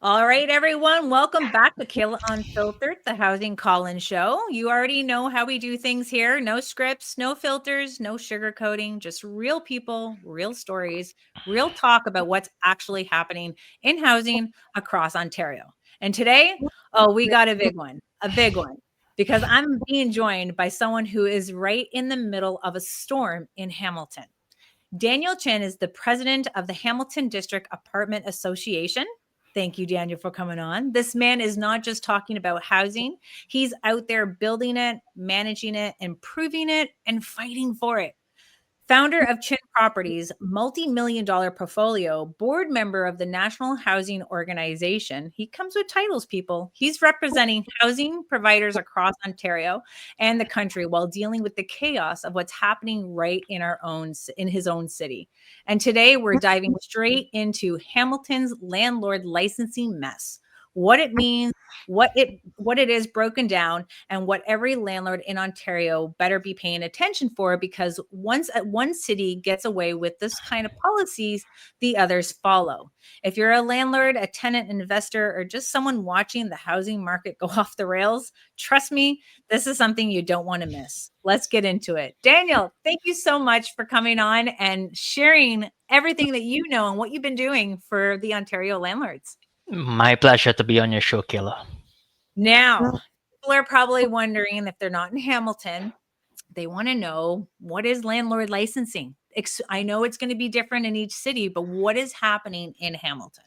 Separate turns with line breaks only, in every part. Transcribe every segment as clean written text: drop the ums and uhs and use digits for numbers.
All right, everyone, welcome back to KAYLA Unfiltered, the housing call-in show. You already know how we do things here. No scripts, no filters, no sugarcoating, just real people, real stories, real talk about what's actually happening in housing across Ontario. And today, we got a big one, because I'm being joined by someone who is right in the middle of a storm in Hamilton. Daniel Chin is the president of the Hamilton District Apartment Association. Thank you, Daniel, for coming on. This man is not just talking about housing, he's out there building it, managing it, improving it, and fighting for it. Founder of Chin Properties, multi-million dollar portfolio, board member of the National Housing Organization. He comes with titles, people. He's representing housing providers across Ontario and the country while dealing with the chaos of what's happening right in his own city. And today we're diving straight into Hamilton's landlord licensing mess. What it means, what it is broken down, and what every landlord in Ontario better be paying attention for, because once one city gets away with this kind of policies, the others follow. If you're a landlord, a tenant, investor, or just someone watching the housing market go off the rails, trust me, this is something you don't want to miss. Let's get into it. Daniel, thank you so much for coming on and sharing everything that you know and what you've been doing for the Ontario landlords.
My pleasure to be on your show, KAYLA.
Now, people are probably wondering, if they're not in Hamilton, they want to know, what is landlord licensing? I know it's going to be different in each city, but what is happening in Hamilton?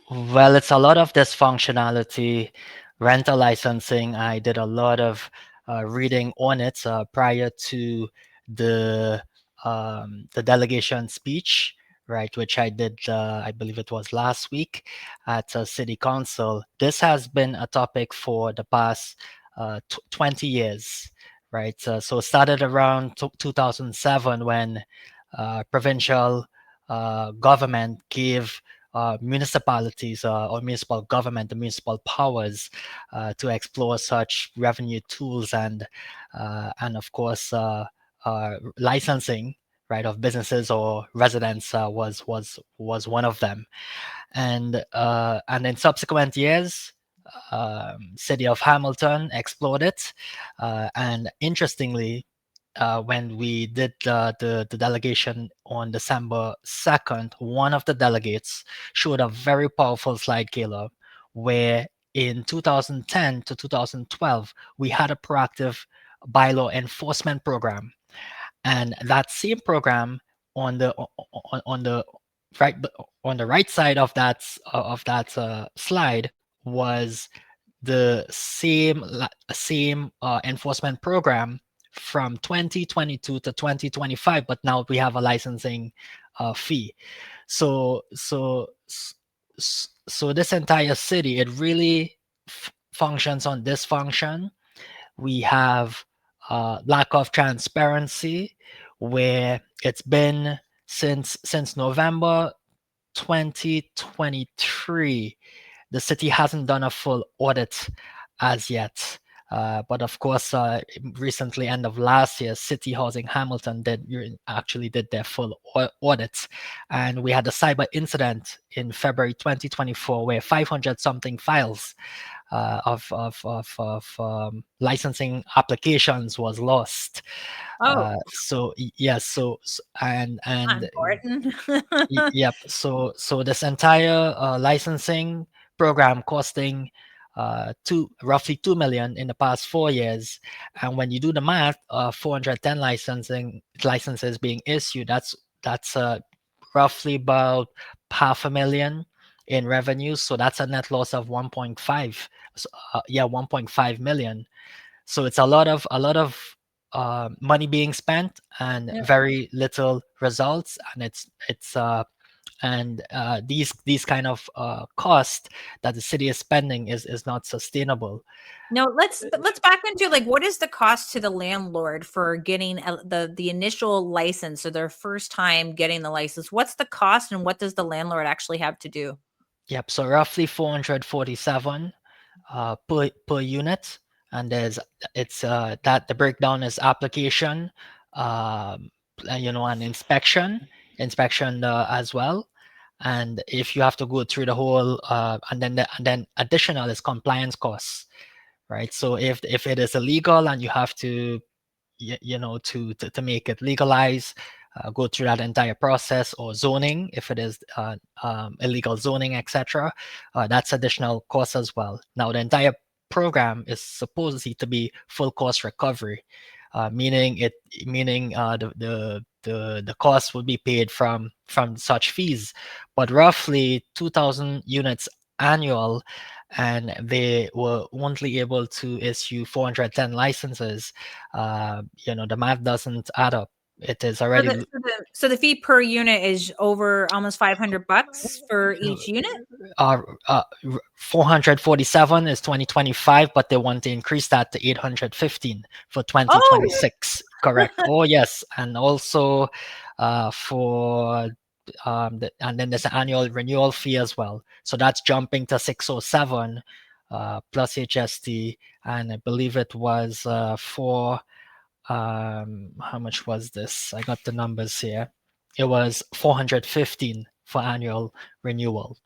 Well, it's a lot of dysfunctionality, rental licensing. I did a lot of reading on it prior to the delegation speech, right, which I did, I believe it was last week at City Council. This has been a topic for the past 20 years, right? So it started around 2007 when provincial government gave municipalities or municipal government, the municipal powers to explore such revenue tools and of course licensing, right, of businesses or residents was one of them, and in subsequent years. City of Hamilton explored it, and interestingly, when we did the delegation on December 2nd, one of the delegates showed a very powerful slide, KAYLA, where in 2010 to 2012, we had a proactive bylaw enforcement program. And that same program on the on the right on the right side of that slide was the same enforcement program from 2022 to 2025, but now we have a licensing fee. So this entire city, it really functions on dysfunction. We have lack of transparency, where it's been since November 2023. The city hasn't done a full audit as yet. But of course, recently, end of last year, City Housing Hamilton actually did their full audits, and we had a cyber incident in February 2024 where 500 something files of licensing applications was lost. So yes, and
Important.
yep. So this entire licensing program costing roughly 2 million in the past 4 years, and when you do the math, 410 licenses being issued, that's roughly about half a million in revenue. So that's a net loss of 1.5. 1.5 million. So it's a lot of money being spent and very little results, and these kind of cost that the city is spending is not sustainable.
No, let's back into, like, what is the cost to the landlord for getting the initial license, or their first time getting the license? What's the cost, and what does the landlord actually have to do?
Yep, so roughly 447 per unit, and it's that the breakdown is application, and inspection as well, And if you have to go through the whole, and then additional is compliance costs, right? So if it is illegal and you have to, to make it legalized, go through that entire process, or zoning if it is illegal zoning, etc. That's additional cost as well. Now the entire program is supposedly to be full cost recovery, meaning the cost would be paid from such fees, but roughly 2,000 units annual, and they were only able to issue 410 licenses. The math doesn't add up. It is
So
already
the fee per unit is over almost $500 for each unit?
447 is 2025, but they want to increase that to 815 for
Oh,
2026. Correct. Oh yes, and also for and then there's an annual renewal fee as well. So that's jumping to 607 plus HST, and I believe it was for how much was this? I got the numbers here. It was 415 for annual renewal.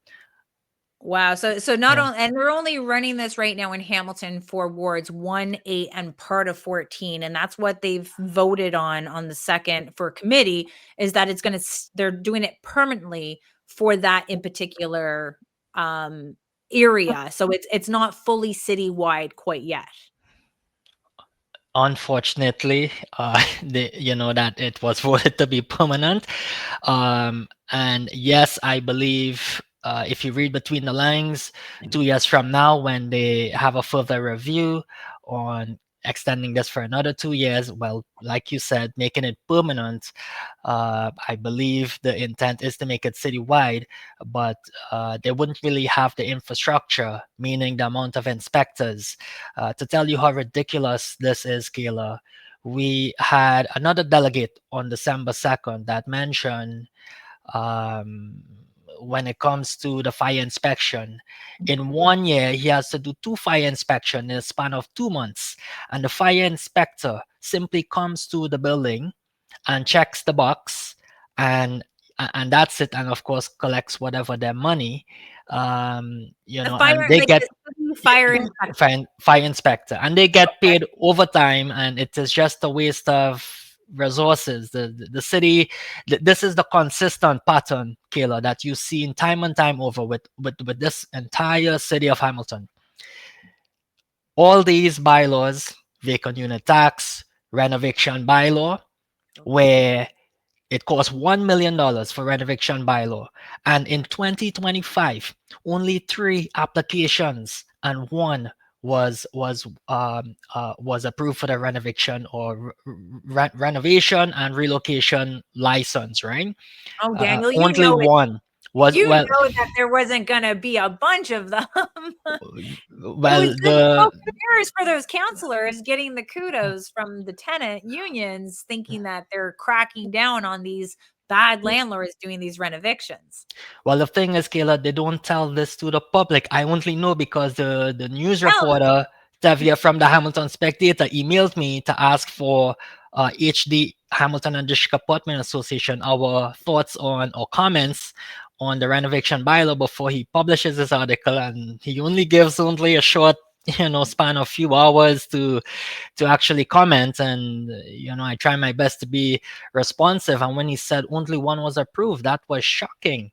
wow. So not
Yeah.
only, and they're only running this right now in Hamilton for wards 1, 8, and part of 14. And that's what they've voted on the second for committee, is that it's they're doing it permanently for that in particular area. So it's not fully citywide quite yet.
Unfortunately, that it was voted to be permanent. And yes, I believe if you read between the lines, 2 years from now, when they have a further review on extending this for another 2 years, well, like you said, making it permanent, I believe the intent is to make it citywide, but they wouldn't really have the infrastructure, meaning the amount of inspectors. To tell you how ridiculous this is, KAYLA, we had another delegate on December 2nd that mentioned, um, when it comes to the fire inspection, in 1 year he has to do two fire inspection in a span of 2 months, and the fire inspector simply comes to the building and checks the box, and and that's it, and of course collects whatever their money,
The
and
fire,
they
like
get
the city fire inspector.
fire inspector, and they get
Okay.
paid overtime, and it is just a waste of resources. The city, this is the consistent pattern, KAYLA, that you've seen time and time over with this entire city of Hamilton. All these bylaws, vacant unit tax, renovation bylaw, where it costs $1 million for renovation bylaw, and in 2025, only three applications and one was approved for the renovation or renovation and relocation license. Right,
Oh, Daniel,
only one was
you
well.
know that there wasn't gonna be a bunch of them. It was
Well,
good
the
smoke and mirrors for those counselors getting the kudos from the tenant unions, thinking that they're cracking down on these bad landlords doing these renovictions.
Well, the thing is, KAYLA, they don't tell this to the public. I only know because the news
Tell
reporter, Tavia from the Hamilton Spectator, emailed me to ask for HD Hamilton and District Apartment Association our thoughts on or comments on the renovation bylaw before he publishes this article, and he only gives only a short span of few hours to actually comment. And I try my best to be responsive, and when he said only one was approved, that was shocking,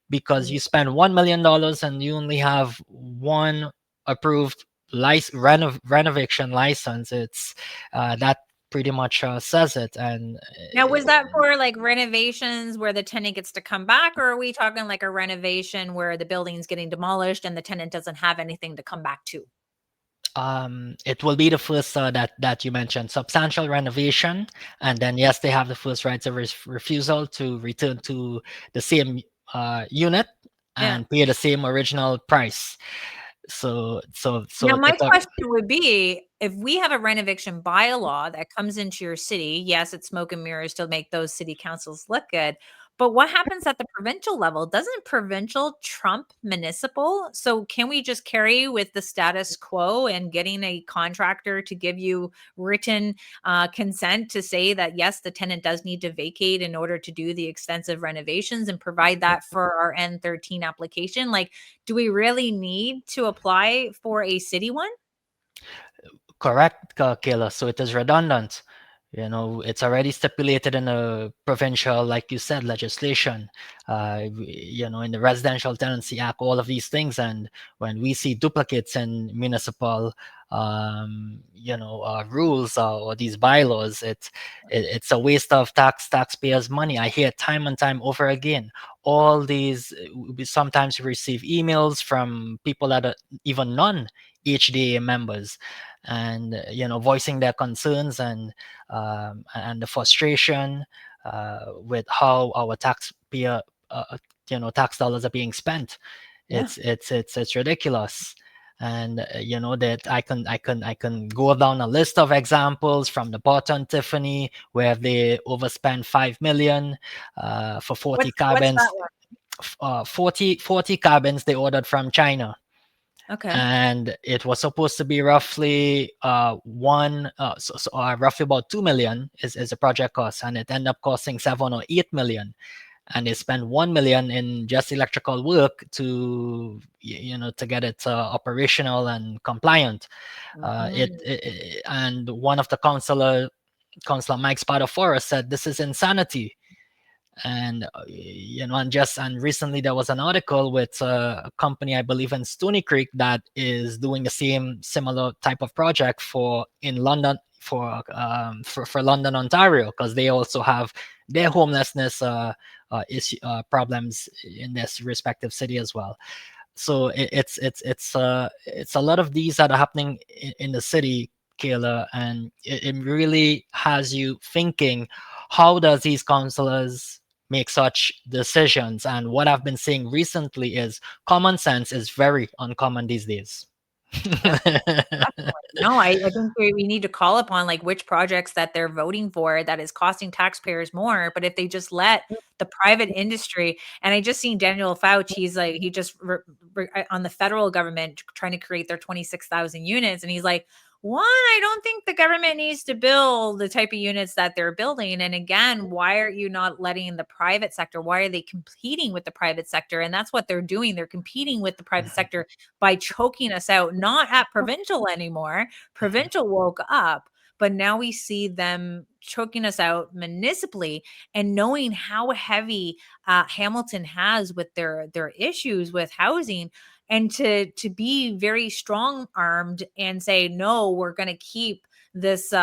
because you spend $1 million and you only have one approved renovation license. It's that pretty much says it. And
Now, was that for like renovations where the tenant gets to come back, or are we talking like a renovation where the building's getting demolished and the tenant doesn't have anything to come back to?
it will be the first that you mentioned, substantial renovation, and then yes, they have the first rights of refusal to return to the same unit
Yeah.
and pay the same original price. So
Now, my
it's a
question would be, if we have a renovation bylaw that comes into your city, yes, it's smoke and mirrors to make those city councils look good. But what happens at the provincial level? Doesn't provincial trump municipal? So can we just carry with the status quo and getting a contractor to give you written consent to say that, yes, the tenant does need to vacate in order to do the extensive renovations and provide that for our N13 application? Like, do we really need to apply for a city one?
Correct, Kayla. So it is redundant. You know, it's already stipulated in the provincial, like you said, legislation. You know, in the Residential Tenancy Act, all of these things. And when we see duplicates in municipal, rules or these bylaws, it's a waste of taxpayers' money. I hear time and time over again. All these, we sometimes receive emails from people that are even non-HDA members, and voicing their concerns and the frustration with how our tax dollars are being spent.
Yeah.
It's ridiculous. And that I can go down a list of examples from the Barton Tiffany, where they overspent 5 million for 40
What's that
cabins.
one?
40 cabins they ordered from China,
Okay.
and it was supposed to be roughly roughly about 2 million is the project cost, and it ended up costing 7 or 8 million, and they spent 1 million in just electrical work to get it operational and compliant.
Mm.
And one of the councillor Mike Spadafora said this is insanity. And and recently there was an article with a company, I believe in Stony Creek, that is doing the same similar type of project for in London, for London, Ontario, because they also have their homelessness problems in this respective city as well. So it's a lot of these that are happening in the city, Kayla, and it really has you thinking, how does these councillors make such decisions? And what I've been seeing recently is common sense is very uncommon these days.
Definitely. No, I think we need to call upon like which projects that they're voting for that is costing taxpayers more. But if they just let the private industry, and I just seen Daniel Fauci, he's like, he just on the federal government trying to create their 26,000 units. And he's like, one, I don't think the government needs to build the type of units that they're building. And again, why are you not letting the private sector? Why are they competing with the private sector? And that's what they're doing. They're competing with the private sector by choking us out, not at provincial anymore. Provincial woke up, but now we see them choking us out municipally, and knowing how heavy Hamilton has with their issues with housing, and to be very strong armed and say no, we're going to keep this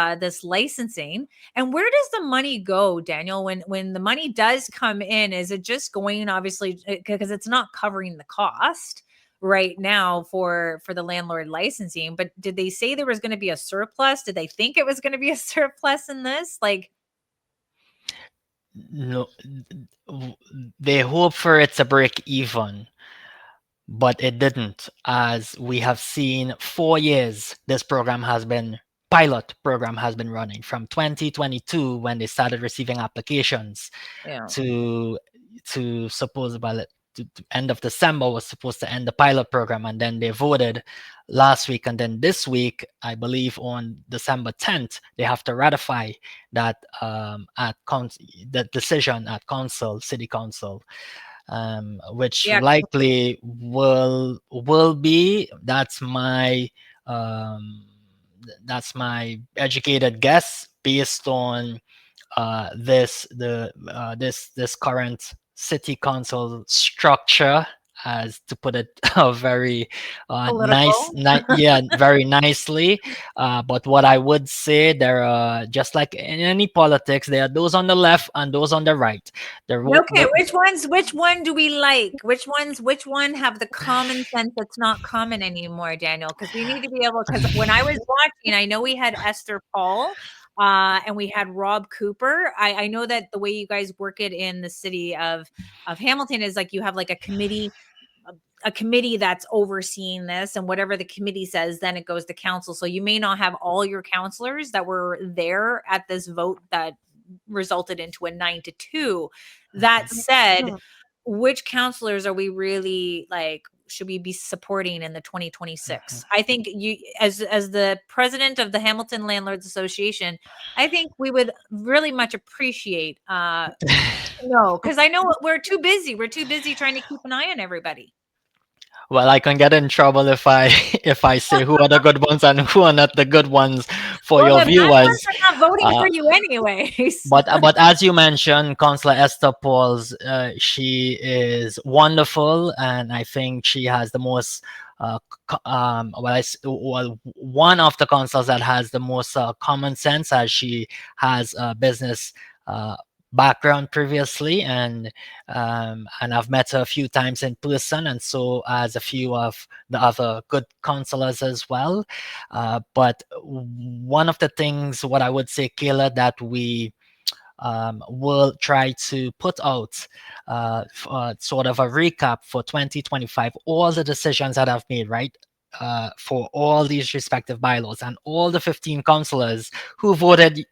licensing. And where does the money go, Daniel, when the money does come in? Is it just going, obviously, because it's not covering the cost right now for the landlord licensing? But did they say there was going to be a surplus? Did they think it was going to be a surplus in this? Like,
No, they hope for it to break even, but it didn't. As we have seen, 4 years this pilot program has been running, from 2022 when they started receiving applications
yeah.
to suppose, well, to end of December was supposed to end the pilot program, and then they voted last week, and then this week, I believe on December 10th, they have to ratify that the decision at city council, which
Yeah.
likely will be, um, that's my educated guess based on this current city council structure, as to put it very
Political.
yeah, very nicely. But what I would say, there are, just like in any politics, there are those on the left and those on the right.
Okay, which one do we like? Which one have the common sense that's not common anymore, Daniel? Because we need to be able, because when I was watching, I know we had Esther Paul, and we had Rob Cooper. I know that the way you guys work it in the city of Hamilton is like you have like a committee that's overseeing this, and whatever the committee says, then it goes to council. So you may not have all your counselors that were there at this vote that resulted into a 9-2. That said, which counselors are we really like, should we be supporting in the 2026? I think you, as the president of the Hamilton Landlords Association, I think we would really much appreciate no, because I know we're too busy. We're too busy trying to keep an eye on everybody.
Well, I can get in trouble if I if I say who are the good ones and who are not the good ones for
Well,
your
the bad ones
viewers.
are not voting
Uh,
for you anyways.
but as you mentioned, Councillor Esther Pauls, she is wonderful, and I think she has the most. Well, one of the councillors that has the most common sense, as she has a business uh, background previously, and I've met her a few times in person, and so as a few of the other good councillors as well. But one of the things, what I would say, Kayla, that we will try to put out sort of a recap for 2025, all the decisions that I've made, right? For all these respective bylaws and all the 15 councillors who voted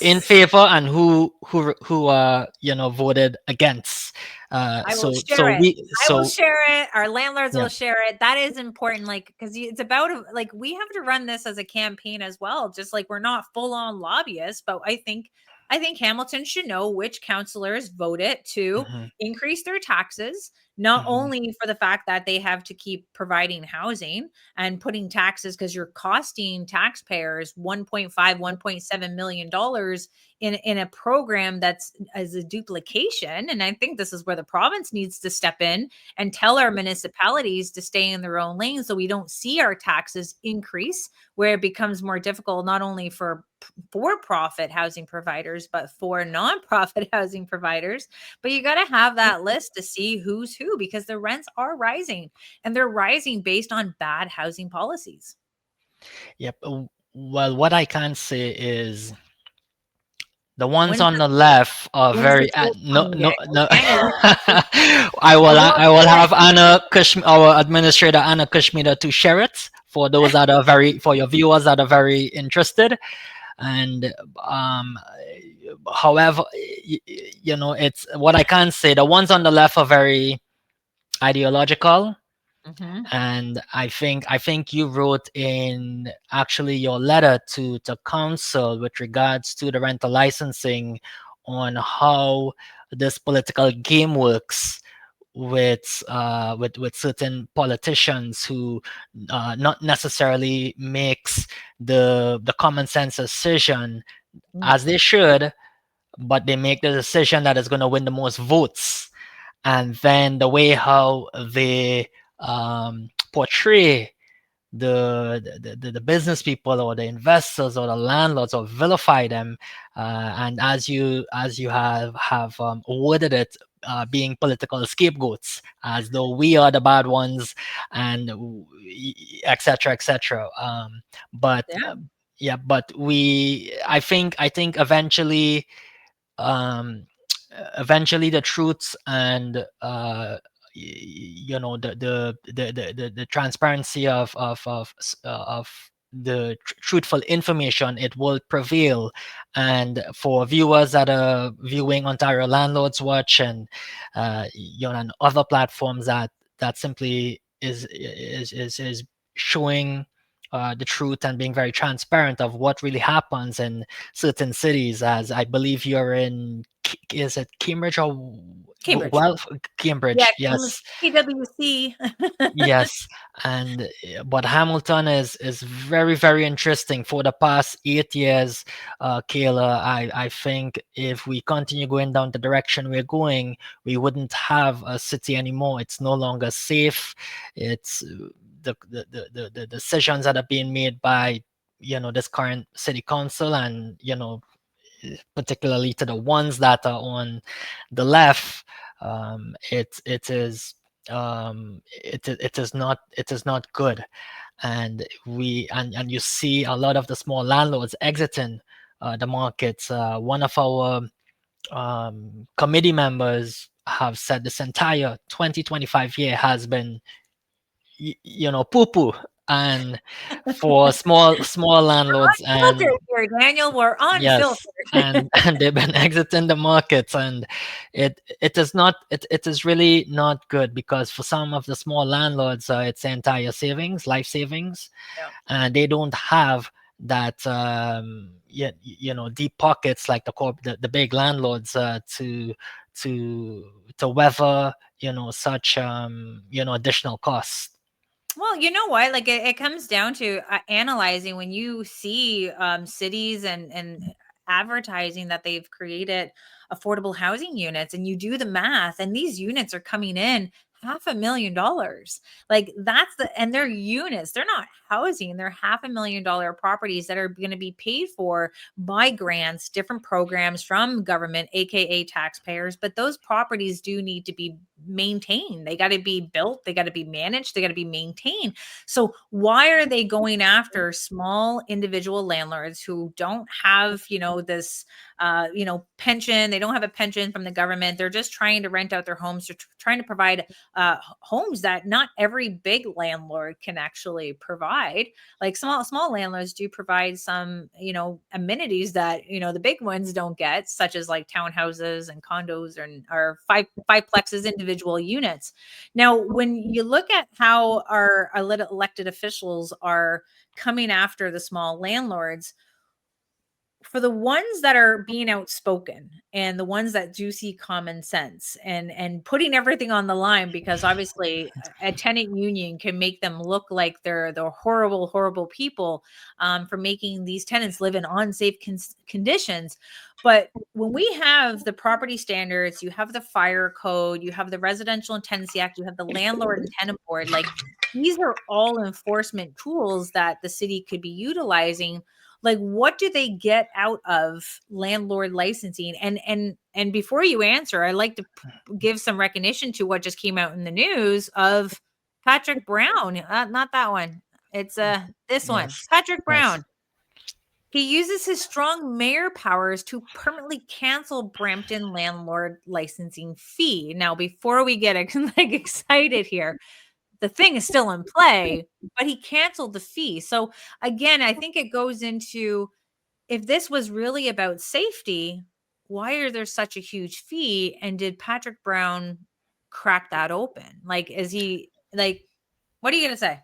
in
Yes.
favor and who voted against.
I will share it. I will
So
share it. Our landlords
yeah.
will share it. That is important, like, because it's about like we have to run this as a campaign as well. Just like we're not full on lobbyists, but I think Hamilton should know which councillors voted to
Mhm,
increase their taxes, not
mhm,
only for the fact that they have to keep providing housing and putting taxes because you're costing taxpayers 1.5, 1.7 million dollars in a program that's as a duplication. And I think this is where the province needs to step in and tell our municipalities to stay in their own lane so we don't see our taxes increase, where it becomes more difficult not only for profit housing providers but for nonprofit housing providers. But you got to have that list to see who's who, because the rents are rising, and they're rising based on bad housing policies.
yep. Well, what I can say is the ones
When's
on
the
the
vote?
left are
When's the
very
vote
no
coming,
no
Daniel?
no.
Daniel, when is
I
I
will
will
I will
share it.
have our administrator Anna Kashmira to share it for those that are very for your viewers that are very interested. And however, it's what I can say. The ones on the left are very ideological,
Mhm.
and I think you wrote in actually your letter to council with regards to the rental licensing on how this political game works with certain politicians who not necessarily makes the common sense decision
Mm.
as they should, but they make the decision that is going to win the most votes. And then the way how they portray the business people or the investors or the landlords or vilify them, and as you have worded it, being political scapegoats, as though we are the bad ones, and etc etc. But
Yeah.
yeah, but I think um eventually the truths and the transparency of the truthful information, it will prevail. And for viewers that are viewing Ontario Landlords Watch and and other platforms that simply is showing the truth and being very transparent of what really happens in certain cities, as I believe you're in. Is it Cambridge or
Cambridge.
well,
Yeah,
Cambridge?
Cambridge,
Yes,
KWC.
yes. And but Hamilton is very very interesting. For the past 8 years, Kayla, I think if we continue going down the direction we're going, we wouldn't have a city anymore. It's no longer safe. It's the decisions that are being made by this current city council, and particularly to the ones that are on the left. It is not good. And and you see a lot of the small landlords exiting the markets. One of our committee members have said this entire 2025 year has been poo poo. and for small landlords, and
Unfiltered here, Daniel. We're unfiltered.
yes, and they've been exiting the markets, and it is not it is really not good, because for some of the small landlords, it's their entire savings, life savings,
Yeah.
and they don't have that deep pockets like the big landlords, to to weather such additional costs.
Well, you know what? Like it comes down to analyzing when you see cities and advertising that they've created affordable housing units, and you do the math, and these units are coming in $500,000. Like that's and they're units, they're not housing, they're $500,000 properties that are going to be paid for by grants, different programs from government, aka taxpayers. But those properties do need to be maintained. They got to be built, they got to be managed, they got to be maintained. So why are they going after small individual landlords who don't have, this pension? They don't have a pension from the government. They're just trying to rent out their homes. They're trying to provide homes that not every big landlord can actually provide. Like small landlords do provide some, amenities that, the big ones don't get, such as like townhouses and condos, and or fiveplexes, individual units. Now, when you look at how our elected officials are coming after the small landlords, for the ones that are being outspoken and the ones that do see common sense and putting everything on the line, because obviously a tenant union can make them look like they're the horrible people, for making these tenants live in unsafe conditions. But when we have the property standards, you have the fire code, you have the residential and tenancy act, you have the landlord and tenant board, like these are all enforcement tools that the city could be utilizing. Like what do they get out of landlord licensing? And before you answer, I like to give some recognition to what just came out in the news of Patrick Brown. Not that one, it's this one,
Yes,
Patrick
yes.
Brown. He uses his strong mayor powers to permanently cancel Brampton landlord licensing fee. Now, before we get like excited here, the thing is still in play, but he canceled the fee. So again, I think it goes into, if this was really about safety, why are there such a huge fee? And did Patrick Brown crack that open? Like, is he like, what are you going to say?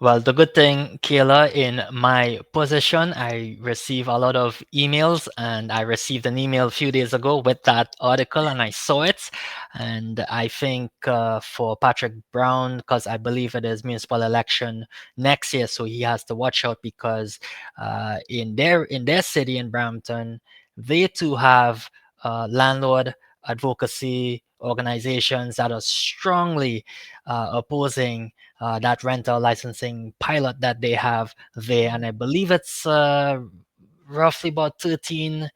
Well, the good thing, Kayla, in my position, I receive a lot of emails, and I received an email a few days ago with that article, and I saw it. And I think for Patrick Brown, because I believe it is municipal election next year, so he has to watch out, because in their city in Brampton, they too have landlord advocacy organizations that are strongly opposing that rental licensing pilot that they have there. And I believe it's roughly about 13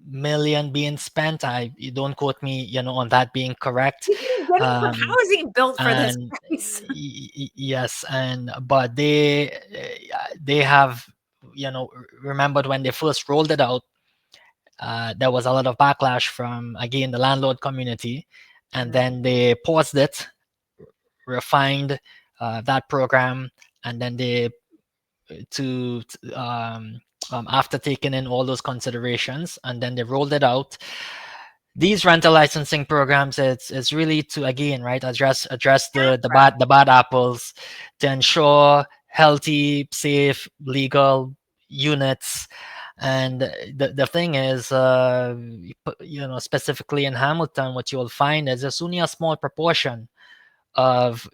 million being spent. You don't quote me, on that being correct.
He's been getting more
Um,
housing built for this
and
price.
yes, and but they have, remembered when they first rolled it out, there was a lot of backlash from, again, the landlord community, and
Mhm.
then they paused it, refined that program, and then they after taking in all those considerations, and then they rolled it out. These rental licensing programs, it's really to, again, right, address the bad apples, to ensure healthy, safe, legal units. And the thing is, specifically in Hamilton, what you'll find is there's only a small proportion of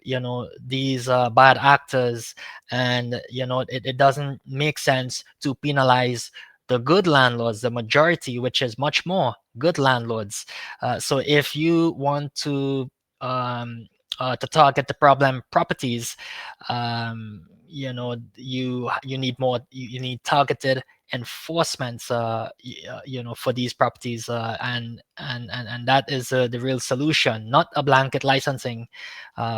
these bad actors, and it doesn't make sense to penalize the good landlords, the majority, which is much more good landlords. So if you want to target the problem properties, you need more, you need targeted enforcements, for these properties, and that is the real solution, not a blanket licensing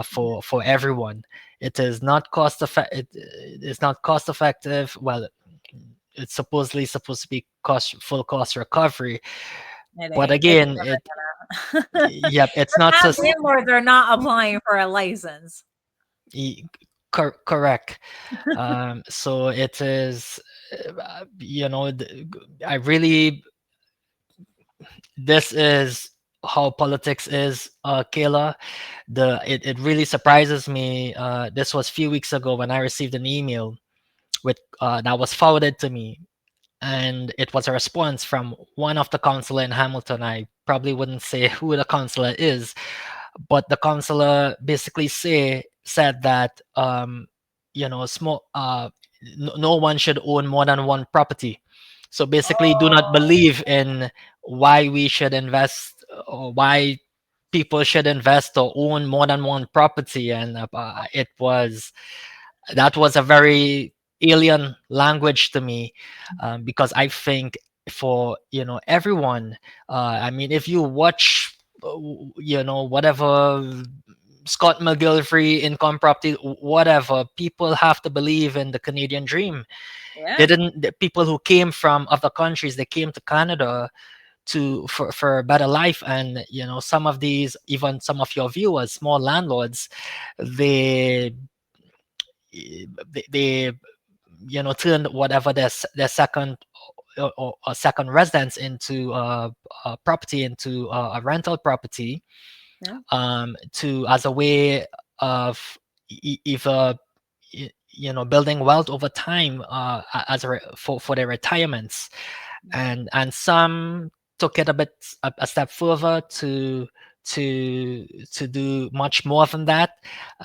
for everyone. It is not it's not cost effective. Well, it's supposedly supposed to be full cost recovery,
It
but
ain't. It's
again,
never
it
gonna.
yep, it's
The
not
bad
just
landlords are not applying for a license.
E- Correct. So it is, I really, this is how politics is, Kayla. It really surprises me. This was a few weeks ago when I received an email with that was forwarded to me, and it was a response from one of the counselor in Hamilton. I probably wouldn't say who the counselor is, but the counselor basically said that small no one should own more than one property. So basically, do not
Oh,
believe in why we should invest, or why people should invest or own more than one property. And it was that was a very alien language to me, because I think for everyone, I mean, if you watch whatever Scott McGillivray income property, whatever, people have to believe in the Canadian dream. They
yeah,
didn't the people who came from other countries, they came to Canada for a better life. And some of these, even some of your viewers, small landlords, they they turned whatever their second or second residence into a property, into a rental property,
yeah,
to as a way of either building wealth over time, for their retirements. And some took it a step further to do much more than that,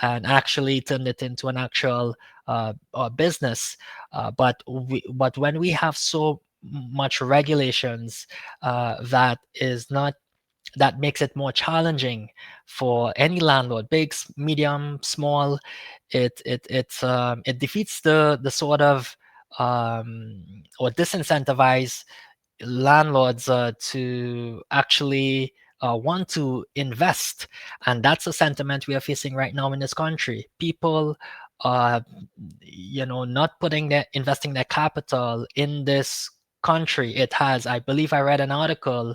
and actually turned it into an actual business. But when we have so much regulations, that makes it more challenging for any landlord, big, medium, small. It defeats the sort of, or disincentivize landlords to actually want to invest. And that's a sentiment we are facing right now in this country. People uh not investing their capital in this country. It has, I believe, I read an article,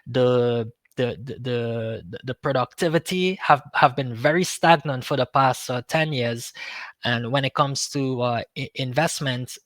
the the productivity have been very stagnant for the past 10 years. And when it comes to investments,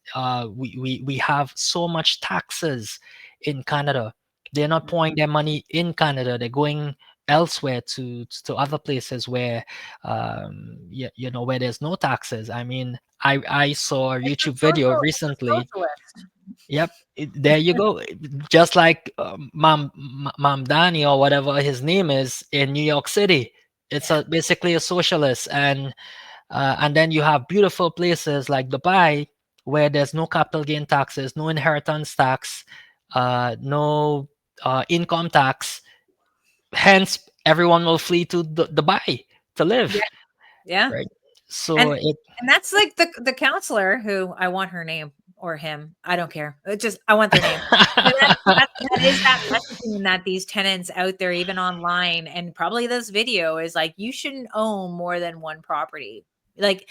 we have so much taxes in Canada. They're not pouring their money in Canada. They're going elsewhere to other places where, where there's no taxes. I mean, I saw a
it's a
YouTube video
it's a
recently.
socialist.
Yep, there you go. Just like Mom Danny, or whatever his name is, in New York City. It's
Yeah,
basically a socialist. And then you have beautiful places like Dubai, where there's no capital gain taxes, no inheritance tax, no income tax. Hence, everyone will flee to Dubai to
yeah,
live,
yeah.
right? So
And
it.
and that's like the counselor who I want her name or him. I don't care. It just I want their name. But that is that messaging that these tenants out there, even online, and probably this video is like, you shouldn't own more than one property. Like,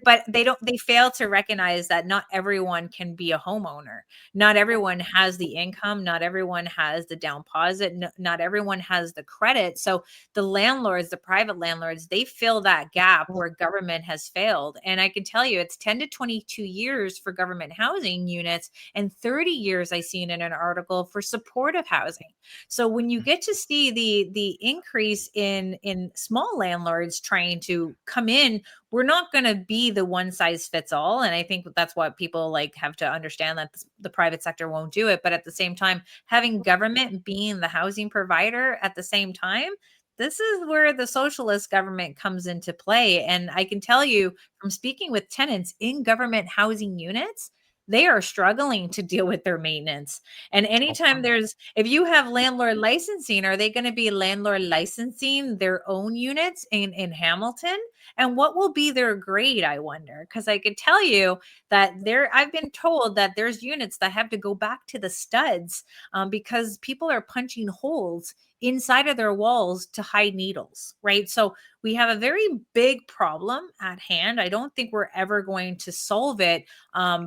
but they fail to recognize that not everyone can be a homeowner. Not everyone has the income, not everyone has the down deposit, not everyone has the credit. So the landlords, the private landlords, they fill that gap where government has failed. And I can tell you it's 10 to 22 years for government housing units and 30 years I seen in an article for supportive housing. So when you get to see the increase in small landlords trying to come in, we're not going to be the one size fits all. And I think that's what people like have to understand, that the private sector won't do it. But at the same time, having government being the housing provider at the same time, this is where the socialist government comes into play. And I can tell you from speaking with tenants in government housing units, they are struggling to deal with their maintenance. And anytime if you have landlord licensing, are they going to be landlord licensing their own units in Hamilton? And what will be their grade, I wonder? Because I could tell you that I've been told that there's units that have to go back to the studs, because people are punching holes inside of their walls to hide needles, right? So we have a very big problem at hand. I don't think we're ever going to solve it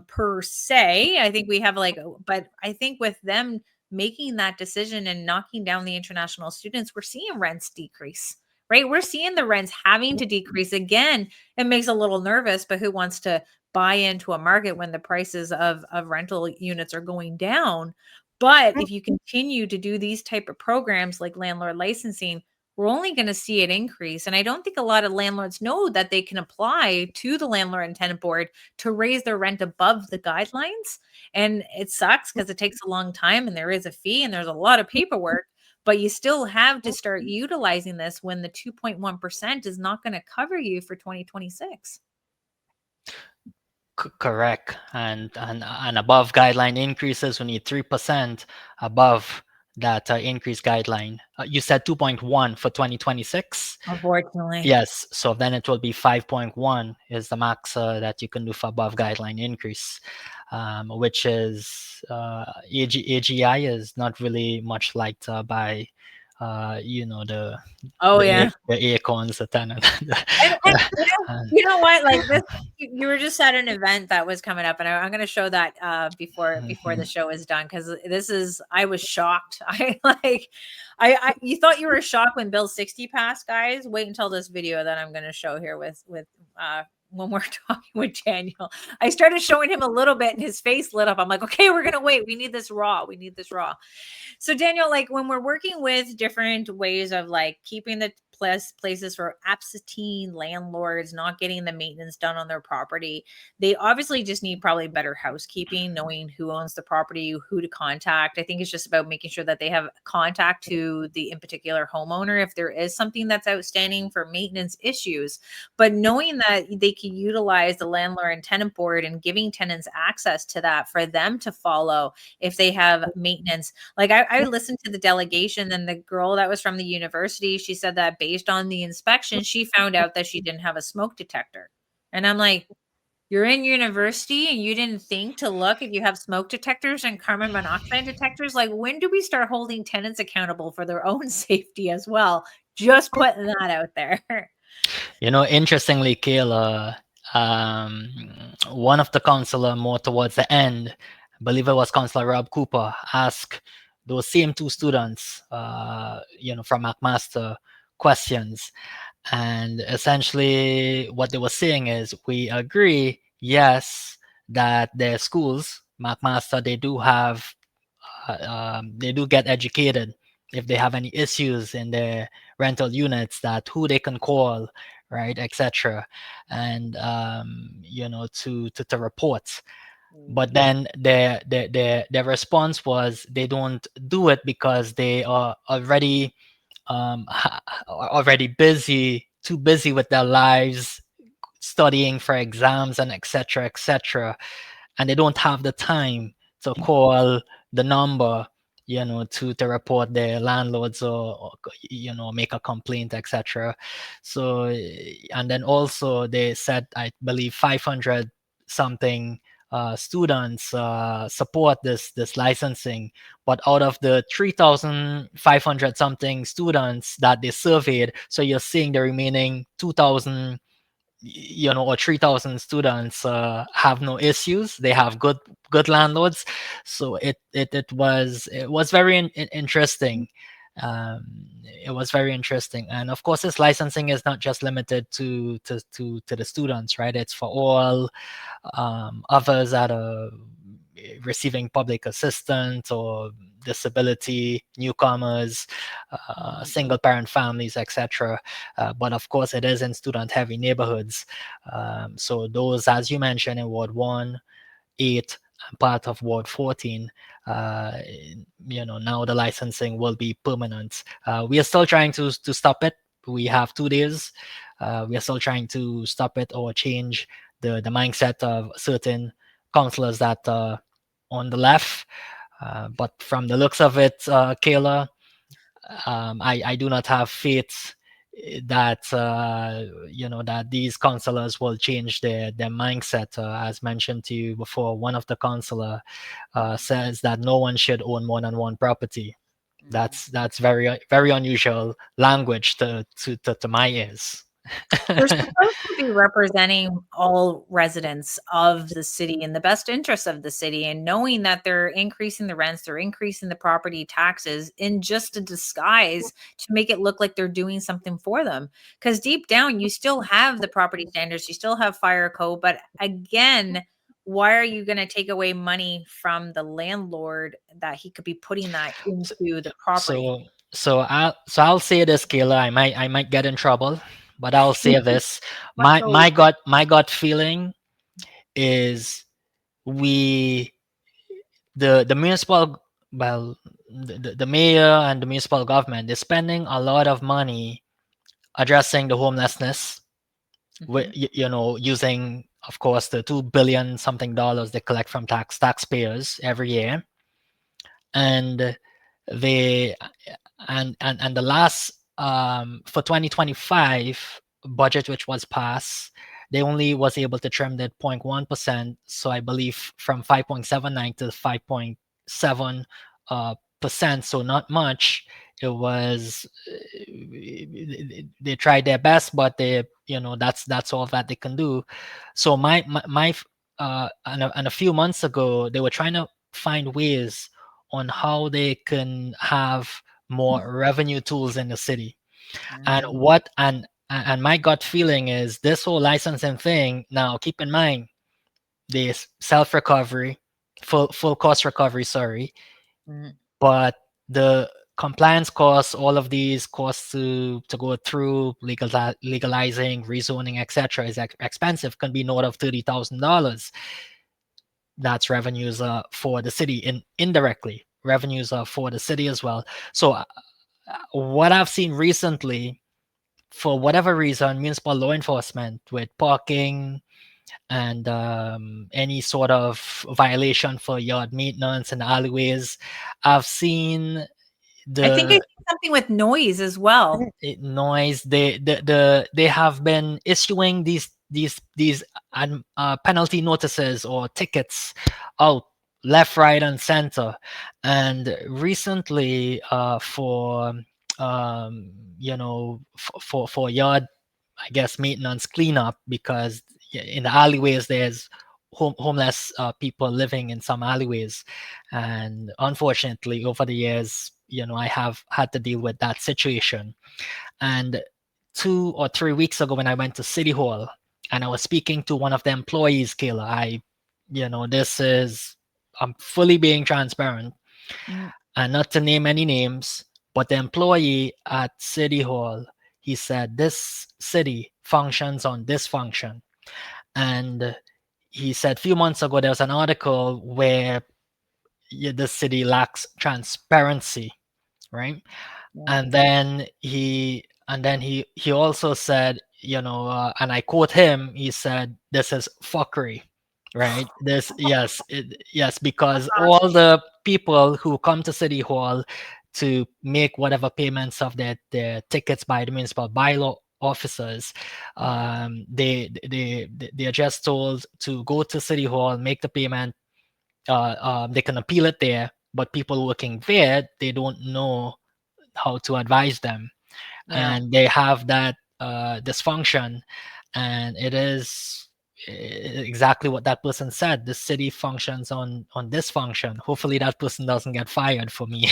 per se. I think we have but I think with them making that decision and knocking down the international students, we're seeing rents decrease. right? We're seeing the rents having to decrease again. It makes a little nervous, but who wants to buy into a market when the prices of rental units are going down? But if you continue to do these type of programs like landlord licensing, we're only going to see it increase. And I don't think a lot of landlords know that they can apply to the landlord and tenant board to raise their rent above the guidelines. And it sucks because it takes a long time and there is a fee and there's a lot of paperwork, but you still have to start utilizing this when the 2.1% is not going to cover you for 2026.
Correct. And above guideline increases, we need 3% above that increased guideline. You said 2.1 for 2026.
Unfortunately.
Yes, so then it will be 5.1 is the max that you can do for above guideline increase, which is AGI is not really much liked by the
Oh yeah.
the acorns, the tenant.
And
And,
you know what? Like this, you were just at an event that was coming up, and I'm going to show that before the
mhm.
show is done because this is I was shocked. I you thought you were shocked when Bill 60 passed, guys. Wait until this video that I'm going to show here with when we're talking with Daniel. I started showing him a little bit, and his face lit up. I'm like, okay, we're gonna wait. We need this raw. We need this raw. So Daniel, like when we're working with different ways of like keeping the places for absentee landlords not getting the maintenance done on their property, they obviously just need probably better housekeeping, knowing who owns the property, who to contact. I think it's just about making sure that they have contact to the in particular homeowner if there is something that's outstanding for maintenance issues, but knowing that they can utilize the landlord and tenant board and giving tenants access to that for them to follow if they have maintenance. Like I listened to the delegation, and the girl that was from the university, she said that based on the inspection, she found out that she didn't have a smoke detector. And I'm like, you're in university and you didn't think to look if you have smoke detectors and carbon monoxide detectors? Like, when do we start holding tenants accountable for their own safety as well? Just putting that out there.
Interestingly, Kayla, um, one of the counselor more towards the end, I believe it was Counselor Rob Cooper, asked those same two students, from McMaster questions. And essentially, what they were saying is, we agree, yes, that their schools, McMaster, they do get educated if they have any issues in their rental units, that who they can call, right, etc. And to report. But then their response was, they don't do it because they are already busy, too busy with their lives, studying for exams and etc., and they don't have the time to call the number, to report their landlords, or make a complaint, etc. So, and then also they said, I believe 500 something students support this licensing, but out of the 3,500 something students that they surveyed, so you're seeing the remaining 2,000, or 3,000 students have no issues. They have good landlords. So it was very interesting. It was very interesting. And of course, this licensing is not just limited to the students, right? It's for all others that are receiving public assistance or disability, newcomers, single parent families, etc. But of course, it is in student heavy neighborhoods. So those, as you mentioned, in Ward 1, 8, and part of Ward 14, now the licensing will be permanent. We are still trying to stop it. We have 2 days. We are still trying to stop it or change the mindset of certain counselors that on the left. But from the looks of it, Kayla, I do not have faith that that these counselors will change their mindset. As mentioned to you before, one of the counselor says that no one should own more than one property. That's very very unusual language to my ears.
They're supposed to be representing all residents of the city in the best interest of the city, and knowing that they're increasing the rents, they're increasing the property taxes in just a disguise to make it look like they're doing something for them. Because deep down, you still have the property standards, you still have fire code, but again, why are you going to take away money from the landlord that he could be putting that into the property?
So I'll say this, Kayla. I might get in trouble, but I'll say this. My
So,
my gut my gut feeling is we the municipal, well, the mayor and the municipal government is spending a lot of money addressing the homelessness,
mhm.
using, of course, the 2 billion something dollars they collect from taxpayers every year. And they and the last, for 2025 budget which was passed, they only was able to trim that 0.1%, so I believe from 5.79 to 5.7 percent, so not much. It was, they tried their best, but that's all that they can do. So and a few months ago they were trying to find ways on how they can have more revenue tools in the city. And
Mhm.
what and my gut feeling is this whole licensing thing. Now, keep in mind, this self recovery, full cost recovery, sorry,
Mhm.
but the compliance costs, all of these costs to go through legalizing, rezoning, etc., is expensive. Can be north of $30,000. That's revenues for the city, indirectly revenues are for the city as well. So what I've seen recently, for whatever reason, municipal law enforcement with parking and any sort of violation for yard maintenance and alleyways, I've seen
I think I
the
see something with noise as well.
noise. They have been issuing these penalty notices or tickets out left, right, and center. And recently, for for yard, I guess, maintenance cleanup, because in the alleyways there's homeless people living in some alleyways, and unfortunately over the years, I have had to deal with that situation. And 2 or 3 weeks ago, when I went to City Hall and I was speaking to one of the employees, Kayla, this is, I'm fully being transparent,
Mm,
and not to name any names, but the employee at City Hall, he said, this city functions on this function. And he said a few months ago there was an article where the city lacks transparency, right?
yeah.
And then he also said, and I quote him, he said, this is fuckery, right? This Yes, yes, because all the people who come to City Hall to make whatever payments of their tickets by the municipal bylaw officers, they are just told to go to City Hall, make the payment. They can appeal it there, but people working there, they don't know how to advise them,
Yeah.
and they have that dysfunction. And it is exactly what that person said. The city functions on dysfunction. Hopefully that person doesn't get fired for me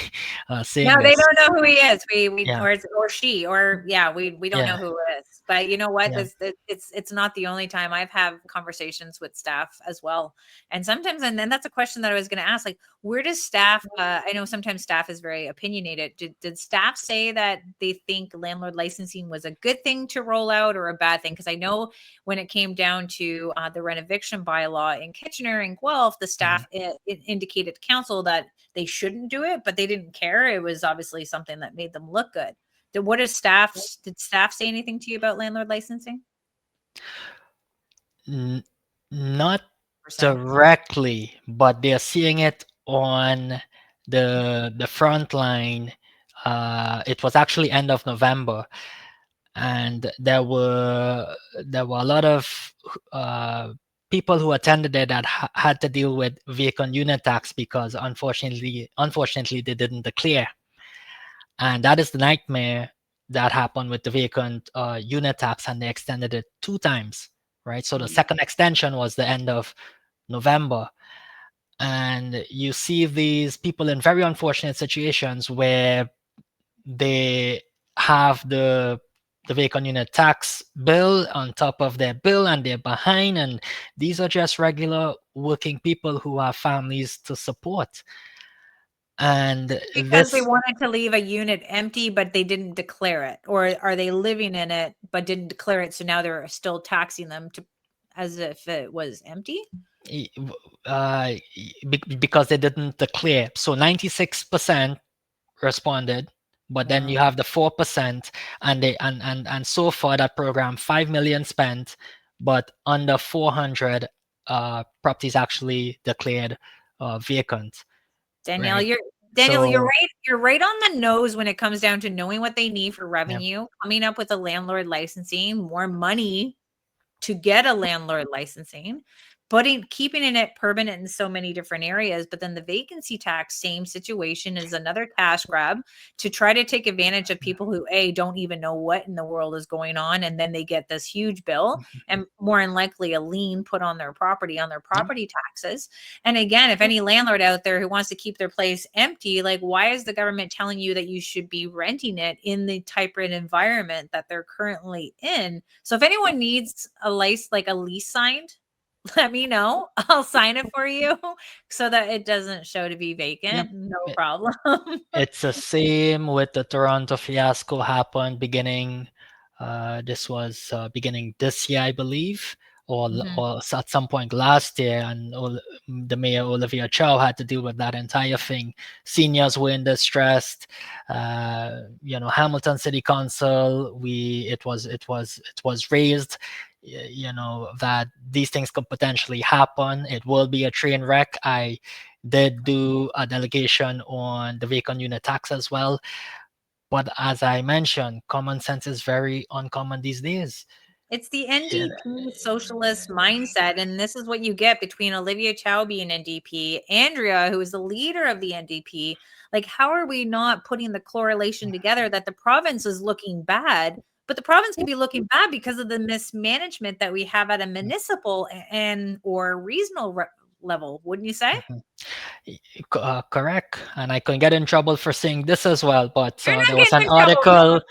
No,
saying
they
this.
don't know who he is. We
Yeah,
or she, or yeah, we don't know
yeah,
who it is. But you know what?
yeah.
It's not the only time I've had conversations with staff as well. And sometimes, and then that's a question that I was going to ask, like, where does staff, I know sometimes staff is very opinionated. Did staff say that they think landlord licensing was a good thing to roll out or a bad thing? Because I know when it came down to the renovation bylaw in Kitchener and Guelph, the
Mhm.
staff it indicated to council that they shouldn't do it, but they didn't care. It was obviously something that made them look good. Did staff say anything to you about landlord licensing?
N- Not
Percent.
directly, but they're seeing it on the front line. It was actually end of November, and there were a lot of uh, people who attended it that had to deal with vacant unit tax, because unfortunately they didn't declare, and that is the nightmare that happened with the vacant unit tax, and they extended it 2 times, right? So the
Mm.
second extension was the end of November. And you see these people in very unfortunate situations where they have the vacant unit tax bill on top of their bill, and they're behind, and these are just regular working people who have families to support. And
Because they
this
wanted to leave a unit empty, but they didn't declare it, or are they living in it but didn't declare it, so now they're still taxing them to as if it was empty?
uh, because they didn't declare. So 96% responded, but then
Wow.
you have the 4%, and they and so far that program 5 million spent, but under 400 properties actually declared vacant,
Danielle,
right?
you're Danielle, you're
So
right. You're right on the nose when it comes down to knowing what they need for
yeah.
revenue, coming up with a landlord licensing, more money to get a landlord licensing, keeping it permanent in so many different areas. But then the vacancy tax, same situation, is another cash grab to try to take advantage of people who don't even know what in the world is going on, and then they get this huge bill and more than likely a lien put on their property, on their
Yep.
property taxes. And again, if any landlord out there who wants to keep their place empty, like, why is the government telling you that you should be renting it in the type of environment that they're currently in? So if anyone needs a lease signed, let me know. I'll sign it for you so that it doesn't show to be
Yep.
vacant. No
It-
problem.
It's the same with the Toronto fiasco happened beginning. This was beginning this year, I believe,
Mhm.
or at some point last year, and the mayor Olivia Chow had to deal with that entire thing. Seniors were in distress. Hamilton City Council, it was raised, that these things could potentially happen. It will be a train wreck. I did do a delegation on the vacant unit tax as well. But as I mentioned, common sense is very uncommon these days.
It's the
Yeah.
NDP socialist mindset, and this is what you get between Olivia Chow being NDP, Andrea, who is the leader of the NDP. Like, how are we not putting the correlation together that the province is looking bad, but the province can be looking bad because of the mismanagement that we have at a municipal and or regional level, wouldn't you say?
Mhm. Correct. And I can get in trouble for saying this as well, but
You're
there
not
was
getting
an
in trouble. No.
article.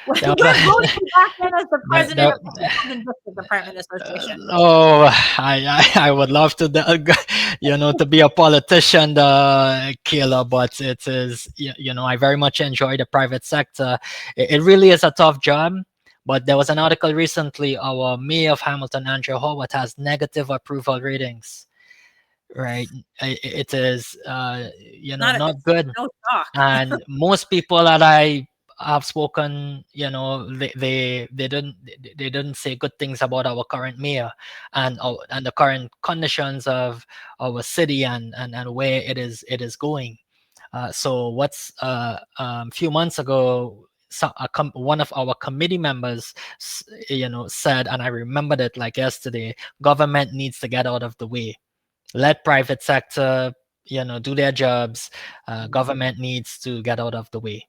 There was
We're voting
a,
you back in as the
there,
president
there,
of the Sales and District Department Association.
oh, I would love to, to be a politician, Kayla, but it is, I very much enjoy the private sector. It really is a tough job. But there was an article recently, our mayor of Hamilton, Andrew Howard, has negative approval ratings, right? It is, not
It's
good.
no shock.
And most people that I have spoken, they didn't say good things about our current mayor, and the current conditions of our city, and where it is going. So what's few months ago, one of our committee members said, and I remembered it like yesterday: government needs to get out of the way. Let private sector do their jobs. Government needs to get out of the way.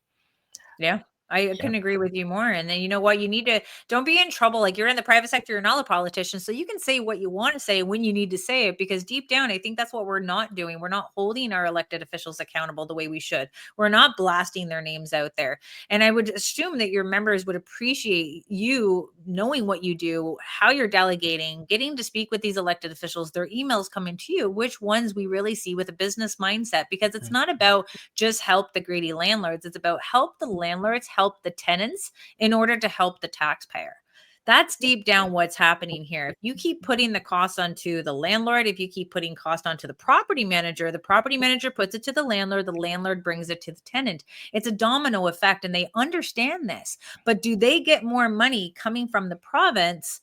Yeah, I
Yep.
couldn't agree with you more. And then you know what? You need to don't be in trouble. Like, you're in the private sector, you're not a politician. So you can say what you want to say when you need to say it, because deep down, I think that's what we're not doing. We're not holding our elected officials accountable the way we should. We're not blasting their names out there. And I would assume that your members would appreciate you knowing what you do, how you're delegating, getting to speak with these elected officials, their emails coming to you, which ones we really see with a business mindset, because it's
Mm.
not about just help the greedy landlords. It's about help the landlords, help the tenants in order to help the taxpayer. That's deep down what's happening here. If you keep putting the cost onto the landlord, if you keep putting cost onto the property manager puts it to the landlord brings it to the tenant. It's a domino effect, and they understand this. But do they get more money coming from the province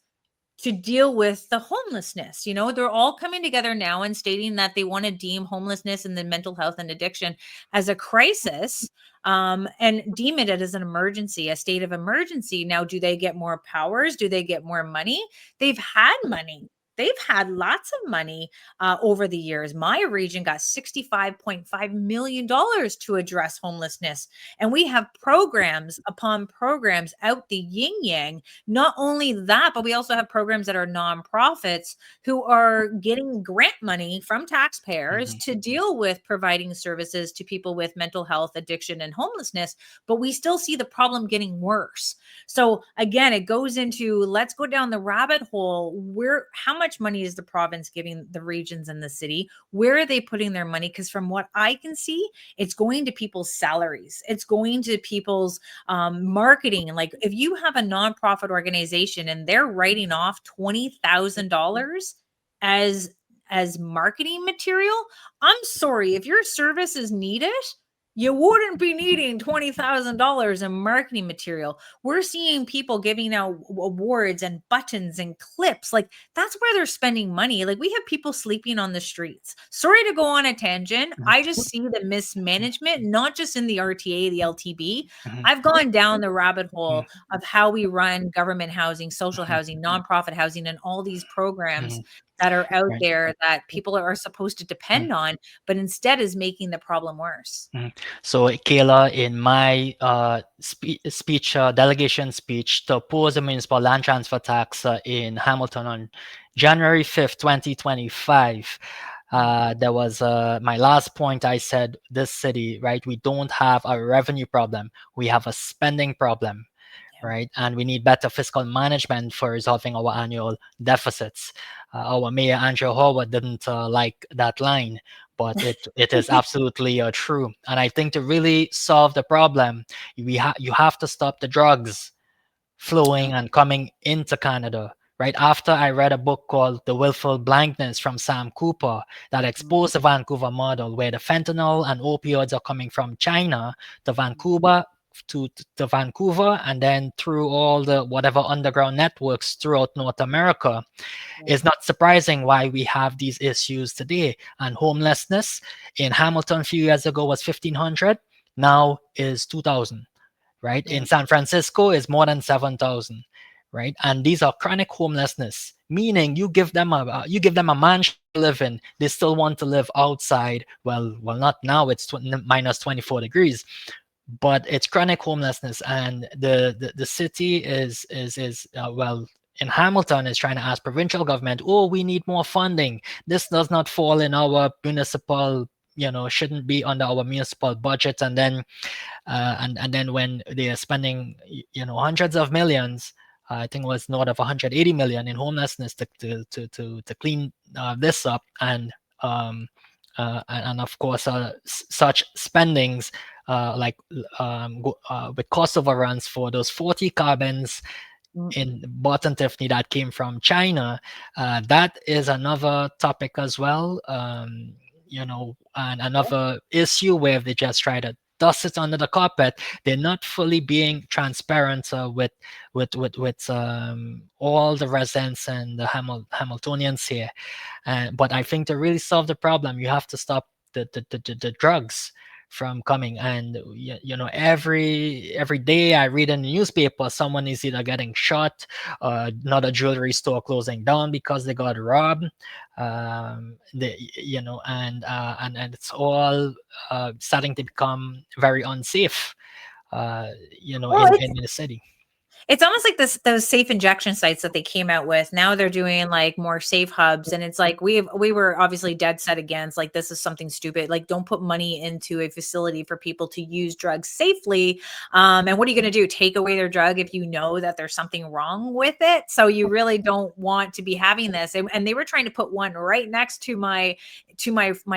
to deal with the homelessness? They're all coming together now and stating that they want to deem homelessness and the mental health and addiction as a crisis, and deem it as an emergency, a state of emergency. Now, do they get more powers? Do they get more money? They've had money. they've had lots of money over the years. My region got $65.5 million to address homelessness. And we have programs upon programs out the yin yang. Not only that, but we also have programs that are nonprofits who are getting grant money from taxpayers to deal with providing services to people with mental health, addiction, and homelessness. But we still see the problem getting worse. So again, it goes into, let's go down the rabbit hole. How much money is the province giving the regions and the city? Where are they putting their money? Because from what I can see, it's going to people's salaries. It's going to people's marketing. Like if you have a nonprofit organization and they're writing off $20,000 as marketing material, I'm sorry, if your service is needed, you wouldn't be needing $20,000 in marketing material. We're seeing people giving out awards and buttons and clips. Like that's where they're spending money. Like we have people sleeping on the streets. Sorry to go on a tangent. I just see the mismanagement, not just in the RTA, the LTB. I've gone down the rabbit hole of how we run government housing, social housing, nonprofit housing, and all these programs that are out there that people are supposed to depend on, but instead is making the problem worse.
So, KAYLA, in my speech, delegation speech to oppose the municipal land transfer tax in Hamilton on January 5th, 2025, there was my last point. I said, this city, right, we don't have a revenue problem. We have a spending problem. Right, and we need better fiscal management for resolving our annual deficits. Our mayor Andrew Howard didn't like that line, but it is absolutely true. And I think to really solve the problem, you have to stop the drugs flowing and coming into Canada. Right after I read a book called The Willful Blindness from Sam Cooper that exposed the Vancouver model, where the fentanyl and opioids are coming from China to Vancouver, to Vancouver, and then through all the whatever underground networks throughout North America. It's not surprising why we have these issues today. And homelessness in Hamilton a few years ago was 1,500, now is 2,000. Right, in San Francisco is more than 7,000. Right, and these are chronic homelessness, meaning you give them a mansion to live in, they still want to live outside. Well, not now, it's minus 24 degrees, but it's chronic homelessness. And the city is well, in Hamilton is trying to ask provincial government, oh, we need more funding. This does not fall in our municipal, shouldn't be under our municipal budget. And then and then when they are spending hundreds of millions, I think it was north of 180 million in homelessness to clean this up. And of course such spendings with cost overruns for those 40 carbons in Bot and Tiffany that came from China. That is another topic as well. And another issue where they just try to dust it under the carpet. They're not fully being transparent with all the residents and the Hamiltonians here. But I think to really solve the problem, you have to stop the drugs from coming. And every day I read in the newspaper, someone is either getting shot, another jewelry store closing down because they got robbed. And it's all starting to become very unsafe in the city.
It's almost like those safe injection sites that they came out with. Now they're doing like more safe hubs. And it's like, we were obviously dead set against, like, this is something stupid. Like, don't put money into a facility for people to use drugs safely. And what are you going to do? Take away their drug if you know that there's something wrong with it? So you really don't want to be having this. And they were trying to put one right next to my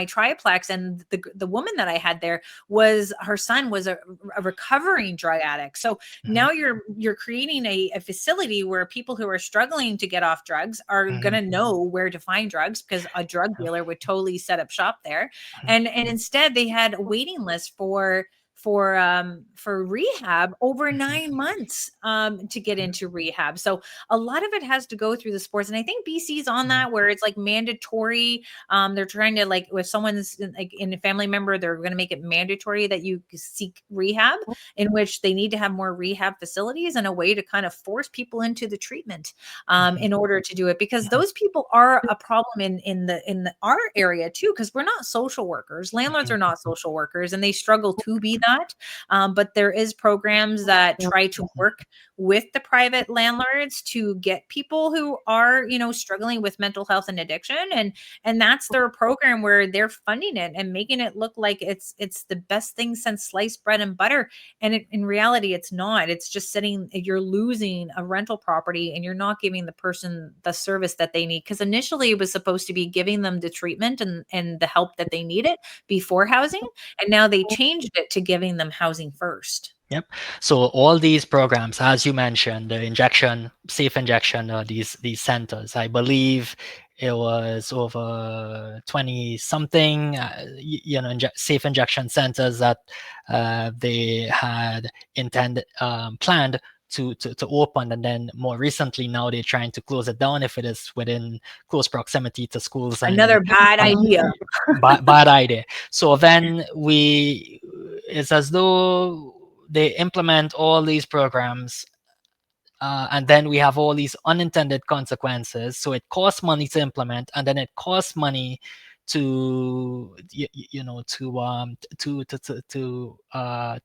triplex. And the woman that I had there her son was a recovering drug addict. So now you're creating a facility where people who are struggling to get off drugs are going to know where to find drugs, because a drug dealer would totally set up shop there. And instead they had a waiting list for for rehab over 9 months to get into rehab. So a lot of it has to go through the sports, and I think BC's on that, where it's like mandatory. They're trying to, like, if someone's like in a family member, they're going to make it mandatory that you seek rehab, in which they need to have more rehab facilities and a way to kind of force people into the treatment in order to do it, because those people are a problem in our area too, because we're not social workers. Landlords are not social workers, and they struggle to be that. But there is programs that try to work with the private landlords to get people who are, struggling with mental health and addiction, and that's their program, where they're funding it and making it look like it's the best thing since sliced bread and butter. And in reality, it's not. It's just you're losing a rental property, and you're not giving the person the service that they need, because initially it was supposed to be giving them the treatment and the help that they needed before housing, and now they changed it to giving them housing first.
Yep. So all these programs, as you mentioned, the safe injection, these centers, I believe it was over 20 something, safe injection centers that they had planned to open, and then more recently now they're trying to close it down if it is within close proximity to schools.
Another bad idea.
Bad idea. So then it's as though they implement all these programs, and then we have all these unintended consequences. So it costs money to implement, and then it costs money to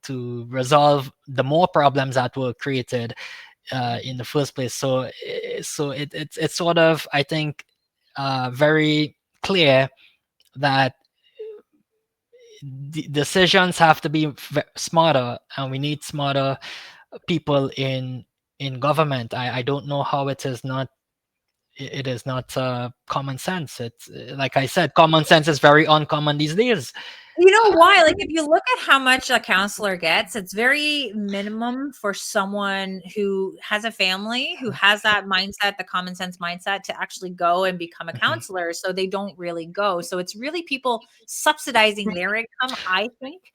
to resolve the more problems that were created in the first place. So it's sort of, I think, very clear that decisions have to be smarter, and we need smarter people in government. I don't know how it is not common sense. It's like I said, common sense is very uncommon these days.
You know why? Like, if you look at how much a counselor gets, it's very minimum for someone who has a family, who has that mindset, the common sense mindset, to actually go and become a counselor. So they don't really go. So it's really people subsidizing their income, I think,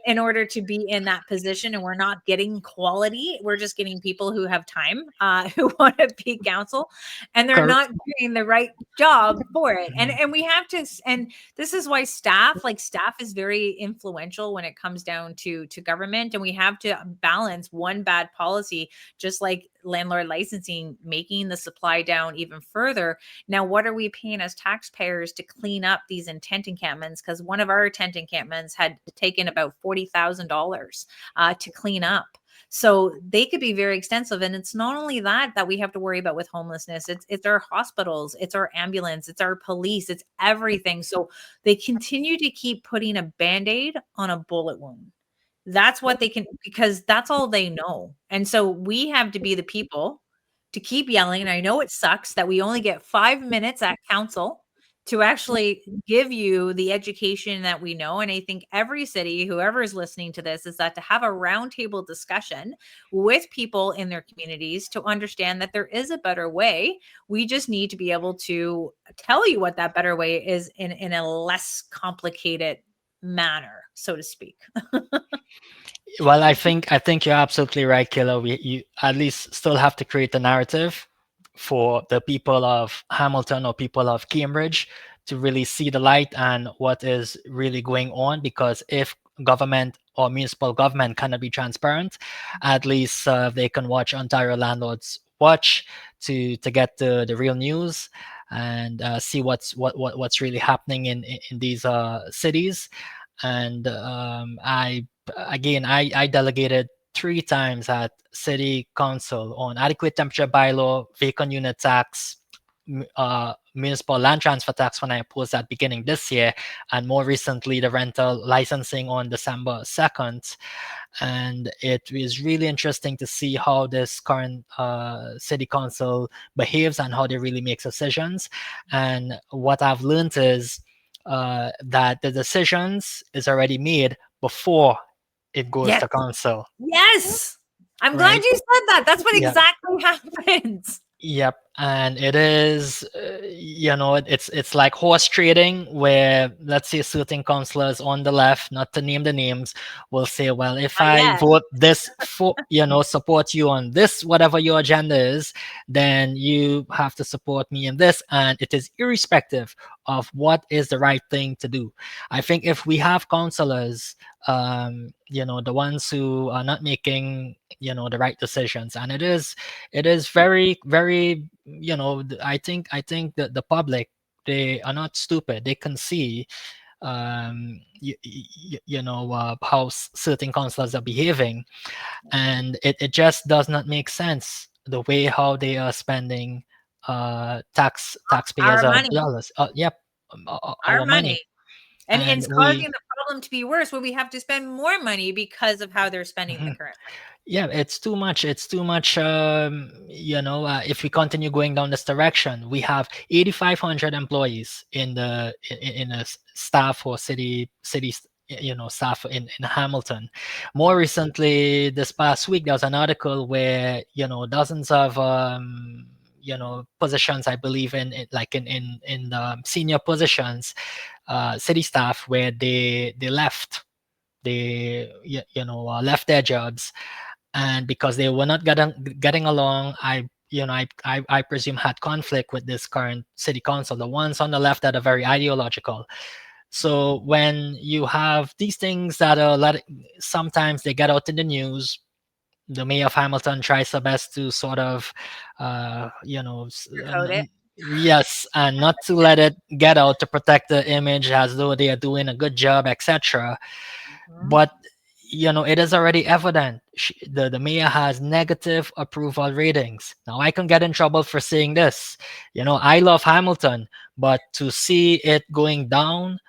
in order to be in that position. And we're not getting quality. We're just getting people who have time, who want to be counsel, and they're not doing the right job for it. And we have to, and this is why staff is very influential when it comes down to government, and we have to balance one bad policy, just like landlord licensing, making the supply down even further. Now, what are we paying as taxpayers to clean up these tent encampments? Because one of our tent encampments had taken about $40,000 to clean up. So they could be very extensive. And it's not only that we have to worry about with homelessness. It's our hospitals, it's our ambulance, it's our police, it's everything. So they continue to keep putting a Band-Aid on a bullet wound. That's what they can, because that's all they know. And so we have to be the people to keep yelling. And I know it sucks that we only get 5 minutes at council to actually give you the education that we know. And I think every city, whoever is listening to this, is that to have a roundtable discussion with people in their communities to understand that there is a better way. We just need to be able to tell you what that better way is in a less complicated manner, so to speak.
Well, I think you're absolutely right, KAYLA. You at least still have to create a narrative for the people of Hamilton or people of Cambridge to really see the light and what is really going on. Because if government or municipal government cannot be transparent, at least they can watch Ontario Landlords Watch to get the real news and see what's really happening in these cities. And I delegated 3 times at city council on adequate temperature bylaw, vacant unit tax, municipal land transfer tax when I opposed that beginning this year, and more recently the rental licensing on December 2nd. And it is really interesting to see how this current city council behaves and how they really make decisions. And what I've learned is that the decisions is already made before it goes to council.
Yes. I'm glad you said that. That's what exactly happens.
Yep. and it is it's like horse trading, where let's say certain councillors on the left, not to name the names, will say, well, if
Not
I
yet.
vote this for, support you on this, whatever your agenda is, then you have to support me in this, and it is irrespective of what is the right thing to do. I think if we have councillors, the ones who are not making the right decisions, and it is very, very, I think that the public, they are not stupid. They can see, how certain councillors are behaving, and it just does not make sense the way how they are spending taxpayers
Our money,
dollars. Yep,
our
our money.
money. And
And
it's causing
we
the problem to be worse where we have to spend more money because of how they're spending the
Mhm.
current money.
Yeah, it's too much. It's too much. If we continue going down this direction, we have 8,500 employees in a staff or staff in Hamilton. More recently, this past week, there was an article where dozens of positions, I believe, in senior positions, city staff, where they left. Left their jobs, and because they were not getting along, I presume had conflict with this current city council, the ones on the left that are very ideological. So when you have these things that are sometimes they get out in the news, the mayor of Hamilton tries her best to sort of,
Code it.
yes, and not to let it get out, to protect the image as though they are doing a good job, etc.
Mhm.
But it is already evident, the mayor has negative approval ratings. Now I can get in trouble for saying this. I love Hamilton, but to see it going down,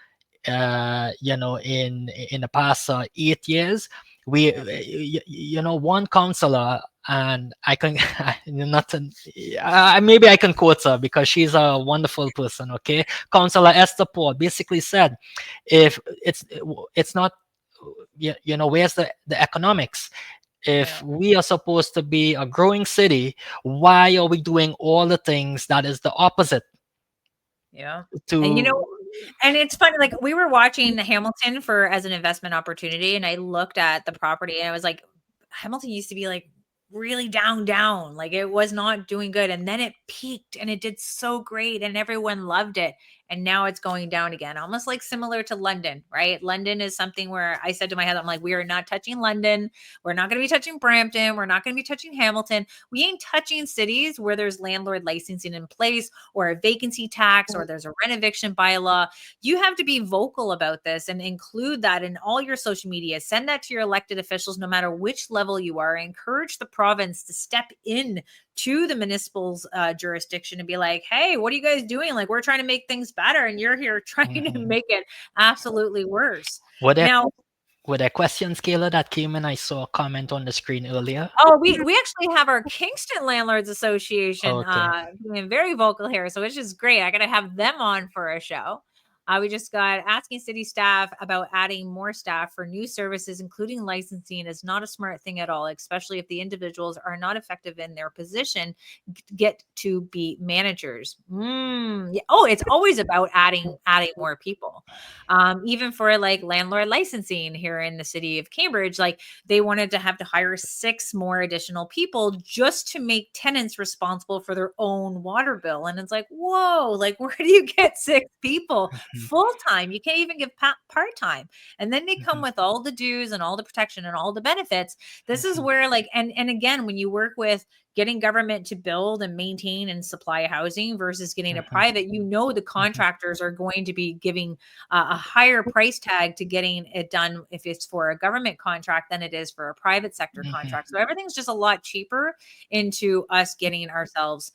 in the past 8 years, we
Yeah.
one counselor, and I can not to, maybe I can quote her because she's a wonderful person. Okay, Councillor Esther Paul basically said, if it's not, where's the economics? If
Yeah.
we are supposed to be a growing city, why are we doing all the things that is the opposite
Yeah. And
to?
and it's funny, like we were watching Hamilton for as an investment opportunity, and I looked at the property and I was like, Hamilton used to be like really down. Like it was not doing good. And then it peaked and it did so great and everyone loved it. And now it's going down again, almost like similar to London, right? London is something where I said to my husband, I'm like, we are not touching London. We're not going to be touching Brampton. We're not going to be touching Hamilton. We ain't touching cities where there's landlord licensing in place or a vacancy tax or there's a renovation bylaw. You have to be vocal about this and include that in all your social media. Send that to your elected officials, no matter which level you are. Encourage the province to step in to the municipal's jurisdiction and be like, hey, what are you guys doing? Like, we're trying to make things better and you're here trying to
Mhm.
make it absolutely worse.
Were there
Now,
were there questions, Kayla, that came in? I saw a comment on the screen earlier.
oh, we actually have our Kingston Landlords Association
Okay.
being very vocal here, so it's just great. I got to have them on for a show. We just got asking city staff about adding more staff for new services, including licensing, is not a smart thing at all, especially if the individuals are not effective in their position, get to be managers. Yeah. Oh, it's always about adding more people. Even for like landlord licensing here in the city of Cambridge, like they wanted to have to hire 6 more additional people just to make tenants responsible for their own water bill. And it's like, whoa, like where do you get 6 people
Mhm,
full time? You can't even give part time. And then they come
mhm,
with all the dues and all the protection and all the benefits. This is
mhm,
where like, and again, when you work with getting government to build and maintain and supply housing versus getting a
mhm,
private, the
mhm,
contractors are going to be giving a higher price tag to getting it done if it's for a government contract than it is for a private sector
mhm,
contract. So everything's just a lot cheaper into us getting ourselves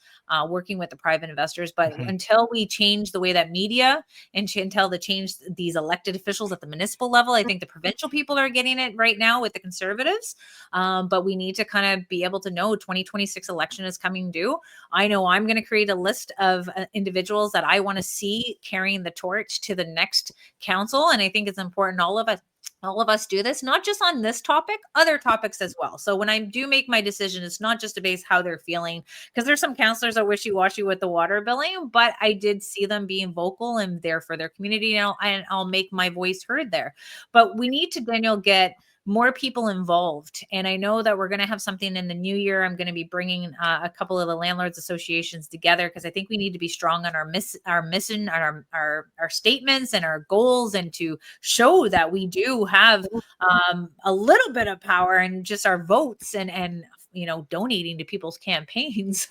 working with the private investors. But
mhm,
until we change the way that media and until the change these elected officials at the municipal level, I think the provincial people are getting it right now with the conservatives. But we need to kind of be able to know 2026 election is coming due. I know I'm going to create a list of individuals that I want to see carrying the torch to the next council. And I think it's important all of us all of us do this, not just on this topic, other topics as well. So when I do make my decision, it's not just to base how they're feeling, because there's some counselors that wishy-washy with the water billing, but I did see them being vocal and there for their community, and I'll make my voice heard there. But we need to, Daniel, get more people involved. And I know that we're going to have something in the new year. I'm going to be bringing a couple of the landlords associations together, because I think we need to be strong on our mission, our statements and our goals, and to show that we do have a little bit of power and just our votes, and donating to people's campaigns.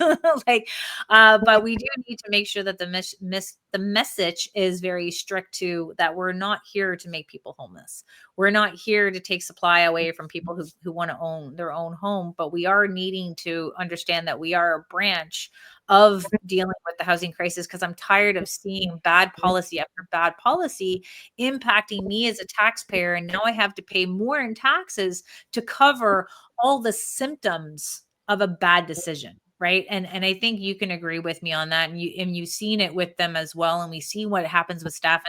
Like, but we do need to make sure that the message is very strict, to that we're not here to make people homeless. We're not here to take supply away from people who want to own their own home, but we are needing to understand that we are a branch of dealing with the housing crisis, because I'm tired of seeing bad policy after bad policy impacting me as a taxpayer. And now I have to pay more in taxes to cover all the symptoms of a bad decision. Right. And I think you can agree with me on that. And you've seen it with them as well. And we see what happens with staff.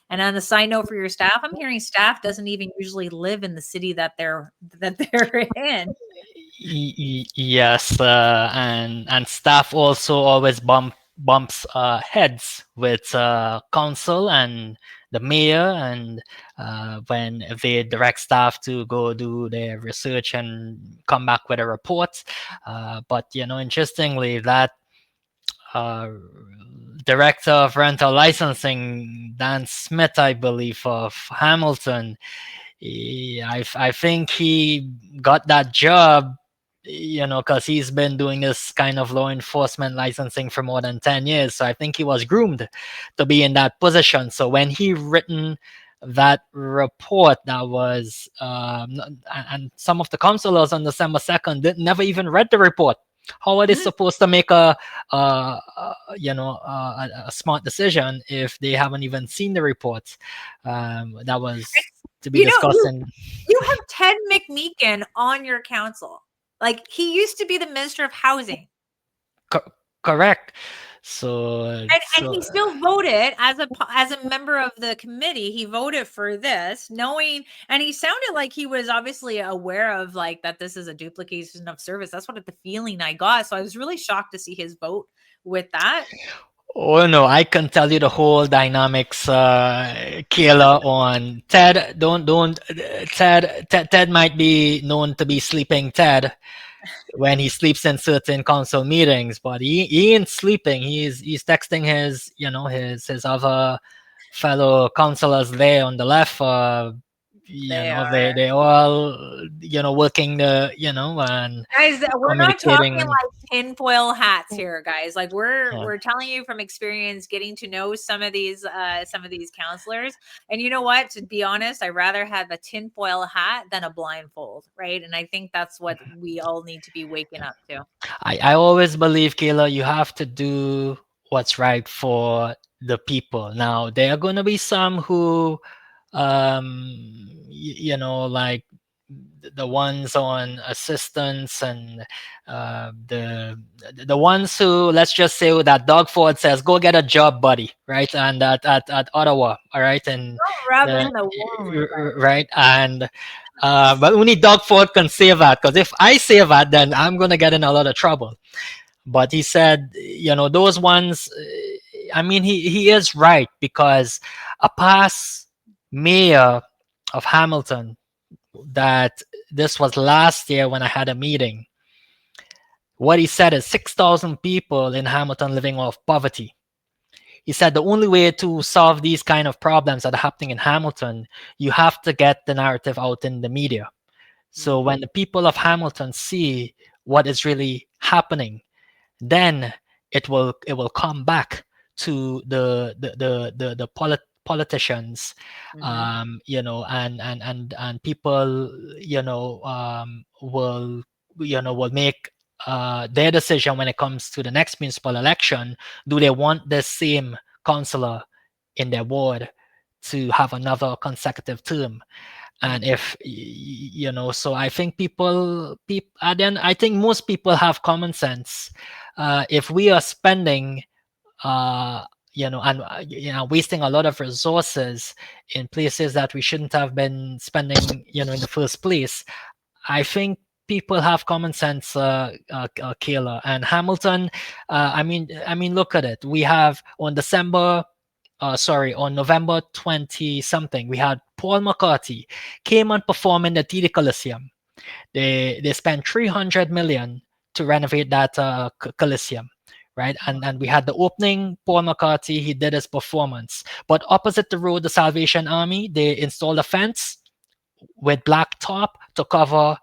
And on the side note for your staff, I'm hearing staff doesn't even usually live in the city that they're in.
Yes, and staff also always bumps heads with council and the mayor, and when they direct staff to go do their research and come back with a report. But interestingly, that uh, director of rental licensing, Dan Smith, I believe, of Hamilton, I think he got that job, because he's been doing this kind of law enforcement licensing for more than 10 years. So I think he was groomed to be in that position. So when he written that report, that was, and some of the councillors on December 2nd never even read the report. How are they
Mhm.
supposed to make a smart decision if they haven't even seen the report? That was to be
You know,
discussed
you
in.
you have Ted McMeekin on your council. Like, he used to be the minister of housing.
Co- Correct. So
And
so
he still voted as a member of the committee. He voted for this, knowing, and he sounded like he was obviously aware of, like, that this is a duplication of service. That's what the feeling I got. So I was really shocked to see his vote with that.
Oh no, I can tell you the whole dynamics, Kayla, on Ted. Don't Ted might be known to be sleeping Ted when he sleeps in certain council meetings, but he ain't sleeping. He's texting his other fellow councillors there on the left.
They
They
are.
all working and
Guys, we're not talking
communicating.
like tinfoil hats here, guys. Like, we're
Yeah.
we're telling you from experience, getting to know some of these counselors. And you know what? To be honest, I'd rather have a tinfoil hat than a blindfold, right? And I think that's what we all need to be waking up to.
I always believe, Kayla, you have to do what's right for the people. Now, there are going to be some who, like the ones on assistance, and the ones who, let's just say, that Doug Ford says, "Go get a job, buddy," right? And at Ottawa, all right, and
Don't rub
the
in the wound, but
right, and but only Doug Ford can say that, because if I say that, then I'm gonna get in a lot of trouble. But he said, those ones. I mean, he is right, because a past mayor of Hamilton, that this was last year when I had a meeting. What he said is 6,000 people in Hamilton living off poverty. He said the only way to solve these kind of problems that are happening in Hamilton, you have to get the narrative out in the media. So
Mhm.
when the people of Hamilton see what is really happening, then it will come back to the politicians,
Mhm.
and people, will make their decision when it comes to the next municipal election. Do they want the same councillor in their ward to have another consecutive term? And
Mhm.
if so I think then I think most people have common sense. If we are spending and wasting a lot of resources in places that we shouldn't have been spending, in the first place. I think people have common sense, Kayla. And Hamilton, I mean, look at it. We have on November 20 something, we had Paul McCarthy came and performed in the TD Coliseum. They spent 300 million to renovate that Coliseum, right? And we had the opening. Paul McCarthy, he did his performance, but opposite the road, the Salvation Army, they installed a fence with black top to cover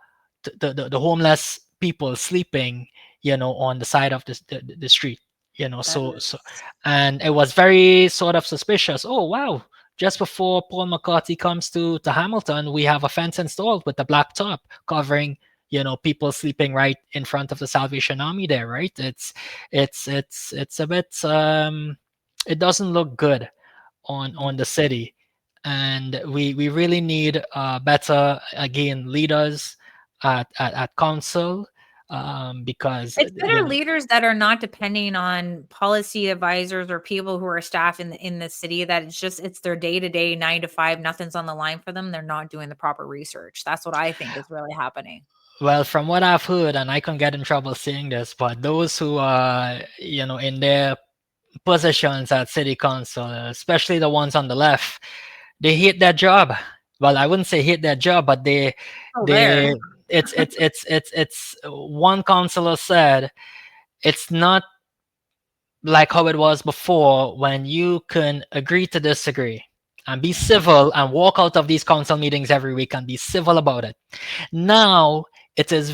the homeless people sleeping, on the side of the street,
That
so
is
and it was very sort of suspicious. Oh wow, just before Paul McCarthy comes to Hamilton, we have a fence installed with the black top covering, people sleeping right in front of the Salvation Army there, right? It's a bit, it doesn't look good on
no.
the city. And we really need better, again, leaders at council, because
It's better leaders that are not depending on policy advisors or people who are staff in the city, that it's their day-to-day 9 to 5, nothing's on the line for them. They're not doing the proper research. That's what I think is really happening.
well, from what I've heard, and I can get in trouble saying this, but those who are, in their positions at city council, especially the ones on the left, they hate their job. Well, I wouldn't say hate their job, but
Oh, there.
they it's one councillor said it's not like how it was before, when you can agree to disagree and be
Yeah.
civil and walk out of these council meetings every week and be civil about it. Now it is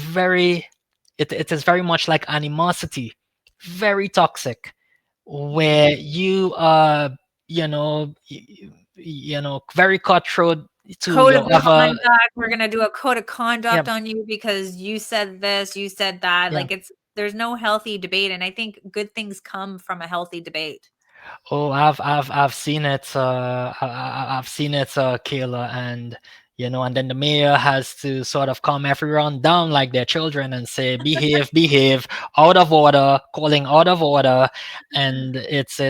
it is very much like animosity, very toxic, where
Mhm.
you are, very cutthroat to
Code of
your other.
conduct. We're gonna do a code of conduct
Yeah.
on you because you said this, you said that.
Yeah.
Like, there's no healthy debate, and I think good things come from a healthy debate.
Oh, I've seen it. I've seen it, Kayla, and and then the mayor has to sort of calm everyone down like their children and say, "Behave, behave, out of order, calling out of order," and it's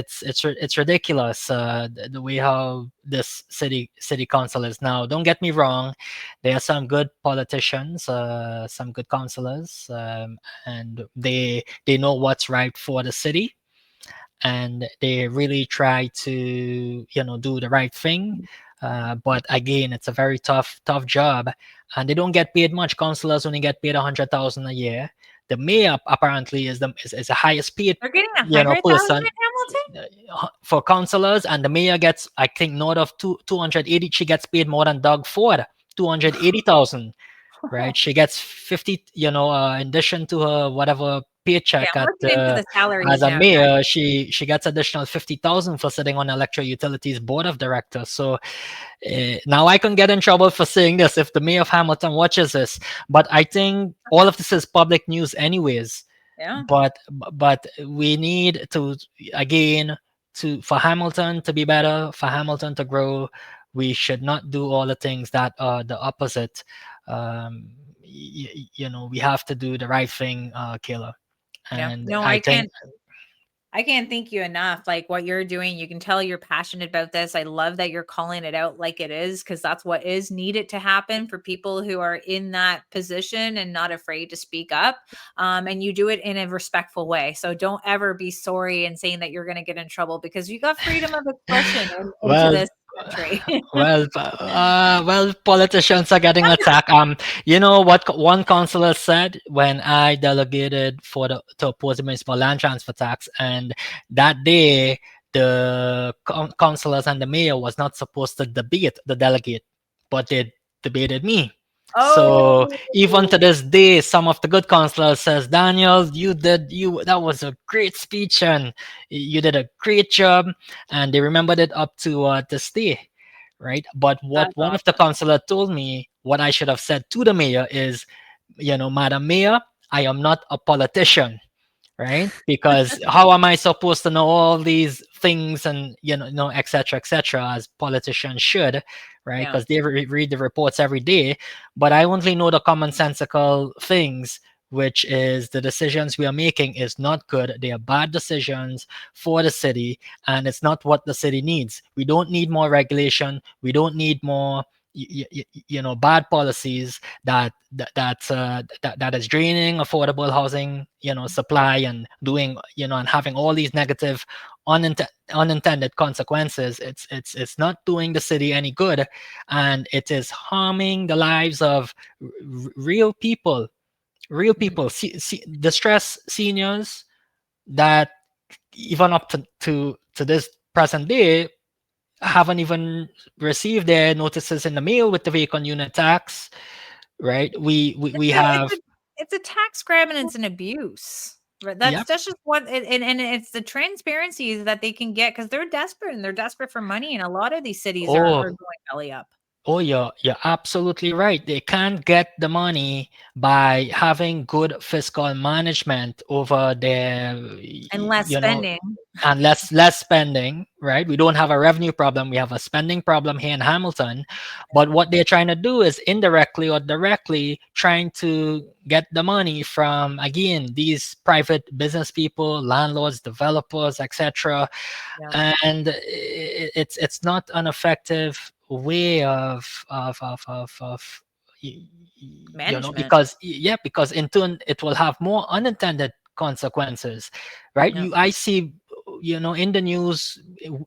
ridiculous, the way how this city council is now. Don't get me wrong, there are some good politicians, some good councillors, and they know what's right for the city, and they really try to, do the right thing. But again, it's a very tough job, and they don't get paid much. Councillors only get paid 100,000 a year. The mayor apparently is the highest paid,
They're getting 100,000
person,
in Hamilton?
for councillors, and the mayor gets, I think, north of 280. She gets paid more than Doug Ford, 280,000. Right? She gets 50, in addition to her whatever
Okay,
paycheck
I'm looking into the
as
salaries
a
now, Dan.
mayor. She gets additional 50,000 for sitting on electric utilities board of directors. So now I can get in trouble for saying this if the mayor of Hamilton watches this, but I think all of this is public news anyways.
Yeah,
But we need to, again, for Hamilton to be better, for Hamilton to grow, we should not do all the things that are the opposite. We have to do the right thing, Kayla.
yeah.
And
No,
I think,
I can't thank you enough. Like, what you're doing, you can tell you're passionate about this. I love that you're calling it out like it is, because that's what is needed to happen for people who are in that position and not afraid to speak up. And you do it in a respectful way. So don't ever be sorry and saying that you're going to get in trouble, because you got freedom of expression into
well,
this country.
well, politicians are getting attacked. You know what one councillor said when I delegated to oppose the municipal land transfer tax, and that day the councillors and the mayor was not supposed to debate the delegate, but they debated me. So
Oh,
even to this day, some of the good councillors says, Daniel, you that was a great speech and you did a great job, and they remembered it up to this day, right? But what
that's
one of the
awesome.
councillor told me, what I should have said to the mayor is, Madam Mayor, I am not a politician, right? Because how am I supposed to know all these things, and etc., etc., as politicians should, right?
Yeah.
Because they read the reports every day, but I only know the commonsensical things which is the decisions we are making is not good. They are bad decisions for the city, and it's not what the city needs. We don't need more regulation. We don't need more bad policies that is draining affordable housing supply, and doing and having all these negative unintended consequences. It's not doing the city any good, and it is harming the lives of real people,
Mhm.
distressed seniors that even up to this present day haven't even received their notices in the mail with the vacant unit tax, right? We
It's a it's
have.
a it's a tax grab and it's an abuse. Right,
Yep.
that's just what it, and it's the transparency that they can get because they're desperate and they're desperate for money, and a lot of these cities are
Oh,
going belly up
oh, you're absolutely right. They can't get the money by having good fiscal management over their,
and less spending.
and less spending, right? We don't have a revenue problem, we have a spending problem here in Hamilton. But what they're trying to do is indirectly or directly trying to get the money from, again, these private business people, landlords, developers, etc.
Yeah,
And it's not an effective way of
management.
because, yeah, because in turn it will have more unintended consequences, right?
Yeah,
I see in the news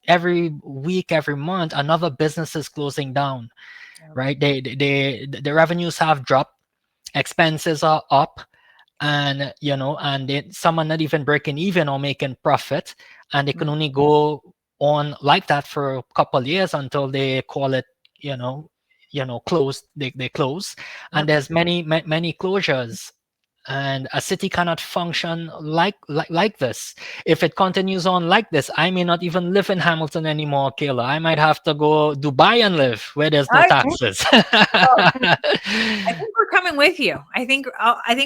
every week, every month, another business is closing down,
yeah,
right? The revenues have dropped, expenses are up, and some are not even breaking even or making profit, and they can
mm,
only go on like that for a couple years until they call it you know closed. They close, and
yep.
there's many closures, and a city cannot function like this. If it continues on like this, I may not even live in Hamilton anymore, Kayla. I might have to go Dubai and live where there's no
Okay.
taxes.
Well, I think we're coming with you. I think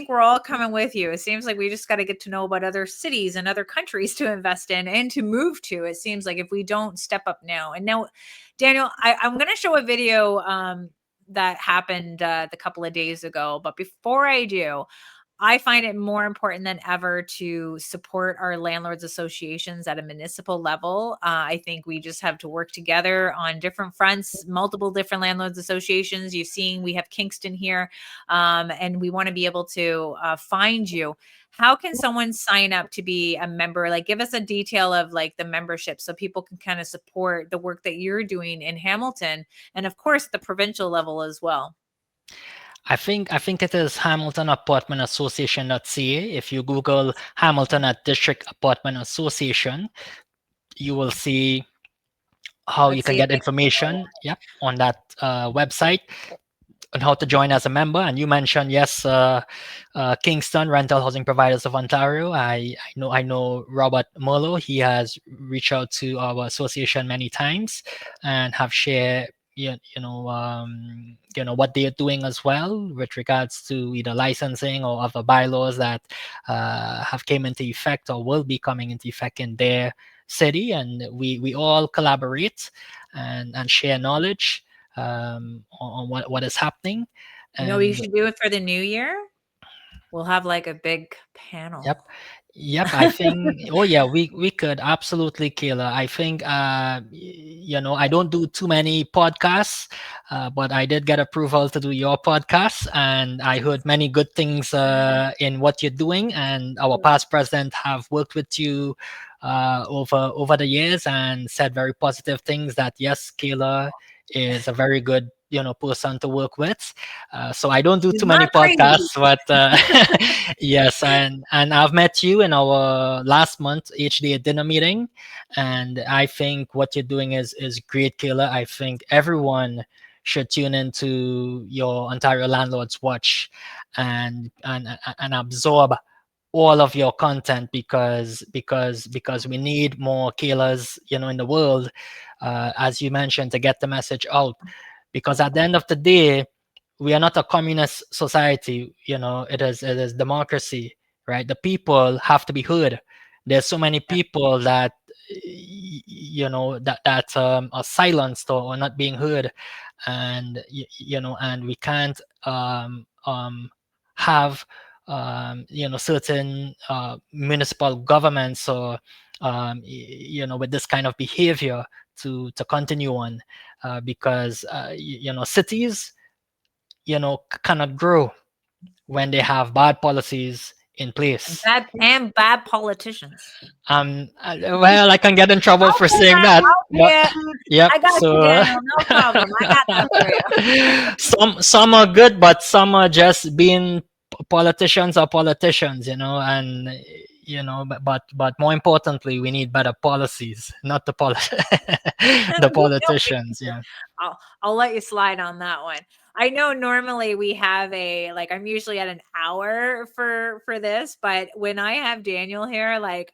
we're all coming with you. It seems like we just got to get to know about other cities and other countries to invest in and to move to. It seems like if we don't step up now. And now, Daniel, I'm going to show a video that happened the couple of days ago. But before I do, I find it more important than ever to support our landlords associations at a municipal level. I think we just have to work together on different fronts, multiple different landlords associations. You've seen we have Kingston here, and we want to be able to find you. How can someone sign up to be a member? Like, give us a detail of like the membership so people can kind of support the work that you're doing in Hamilton, and of course the provincial level as well.
I think it is Hamilton Apartment Association.ca. If you Google Hamilton at District Apartment Association, you will see how you
Let's
can
see if
get
I can follow.
information. Yep, on that website, on how to join as a member. And you mentioned, yes, Kingston Rental Housing Providers of Ontario. I know Robert Merlo. He has reached out to our association many times and have shared what they are doing as well with regards to either licensing or other bylaws that have came into effect or will be coming into effect in their city. And we all collaborate and share knowledge on what is happening.
You know, we
And
should do it for the new year. We'll have like a big panel.
yep, yep. I think. Oh yeah, we could absolutely, Kayla. I think. I don't do too many podcasts, but I did get approval to do your podcast, and I heard many good things in what you're doing. And our past president have worked with you over the years and said very positive things. That yes, Kayla is a very good person to work with. So I don't do
He's
too many
not crazy.
podcasts, but yes, and I've met you in our last month HDA dinner meeting, and I think what you're doing is great, Kayla. I think everyone should tune into your Ontario Landlords Watch and absorb all of your content, because we need more Kaylas in the world, as you mentioned, to get the message out. Because at the end of the day, we are not a communist society. It is democracy, right? The people have to be heard. There's so many people that are silenced or not being heard, and and we can't have certain municipal governments or with this kind of behavior to continue on, because cities cannot grow when they have bad policies in place.
Bad politicians.
Well, I can get in trouble for saying that, but
Yeah,
yep.
I got you,
So
Daniel. No problem. I got that for you.
some are good, but some are just being politicians or politicians, and but more importantly, we need better policies, not the the
No,
politicians. Yeah.
I'll let you slide on that one. I know normally we have I'm usually at an hour for this, but when I have Daniel here, I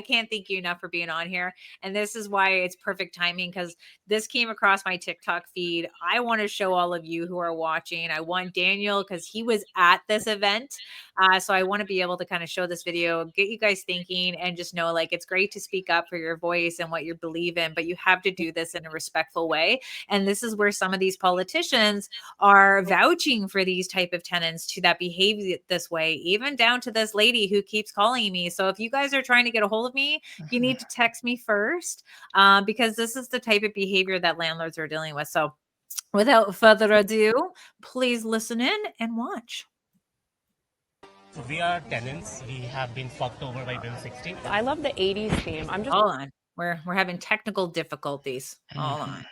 can't thank you enough for being on here. And this is why it's perfect timing, because this came across my TikTok feed. I want to show all of you who are watching. I want Daniel because he was at this event. So I want to be able to kind of show this video, get you guys thinking, and just know it's great to speak up for your voice and what you believe in, but you have to do this in a respectful way. And this is where some of these politicians are vouching for these type of tenants to that behave this way, even down to this lady who keeps calling me. So if you guys are trying to get a hold of me, you need to text me first, because this is the type of behavior that landlords are dealing with. So without further ado, please listen in and watch.
So we are tenants. We have been fucked over by Bill 60.
I love the 80s theme. I'm just
Hold on. We're having technical difficulties. Hold on.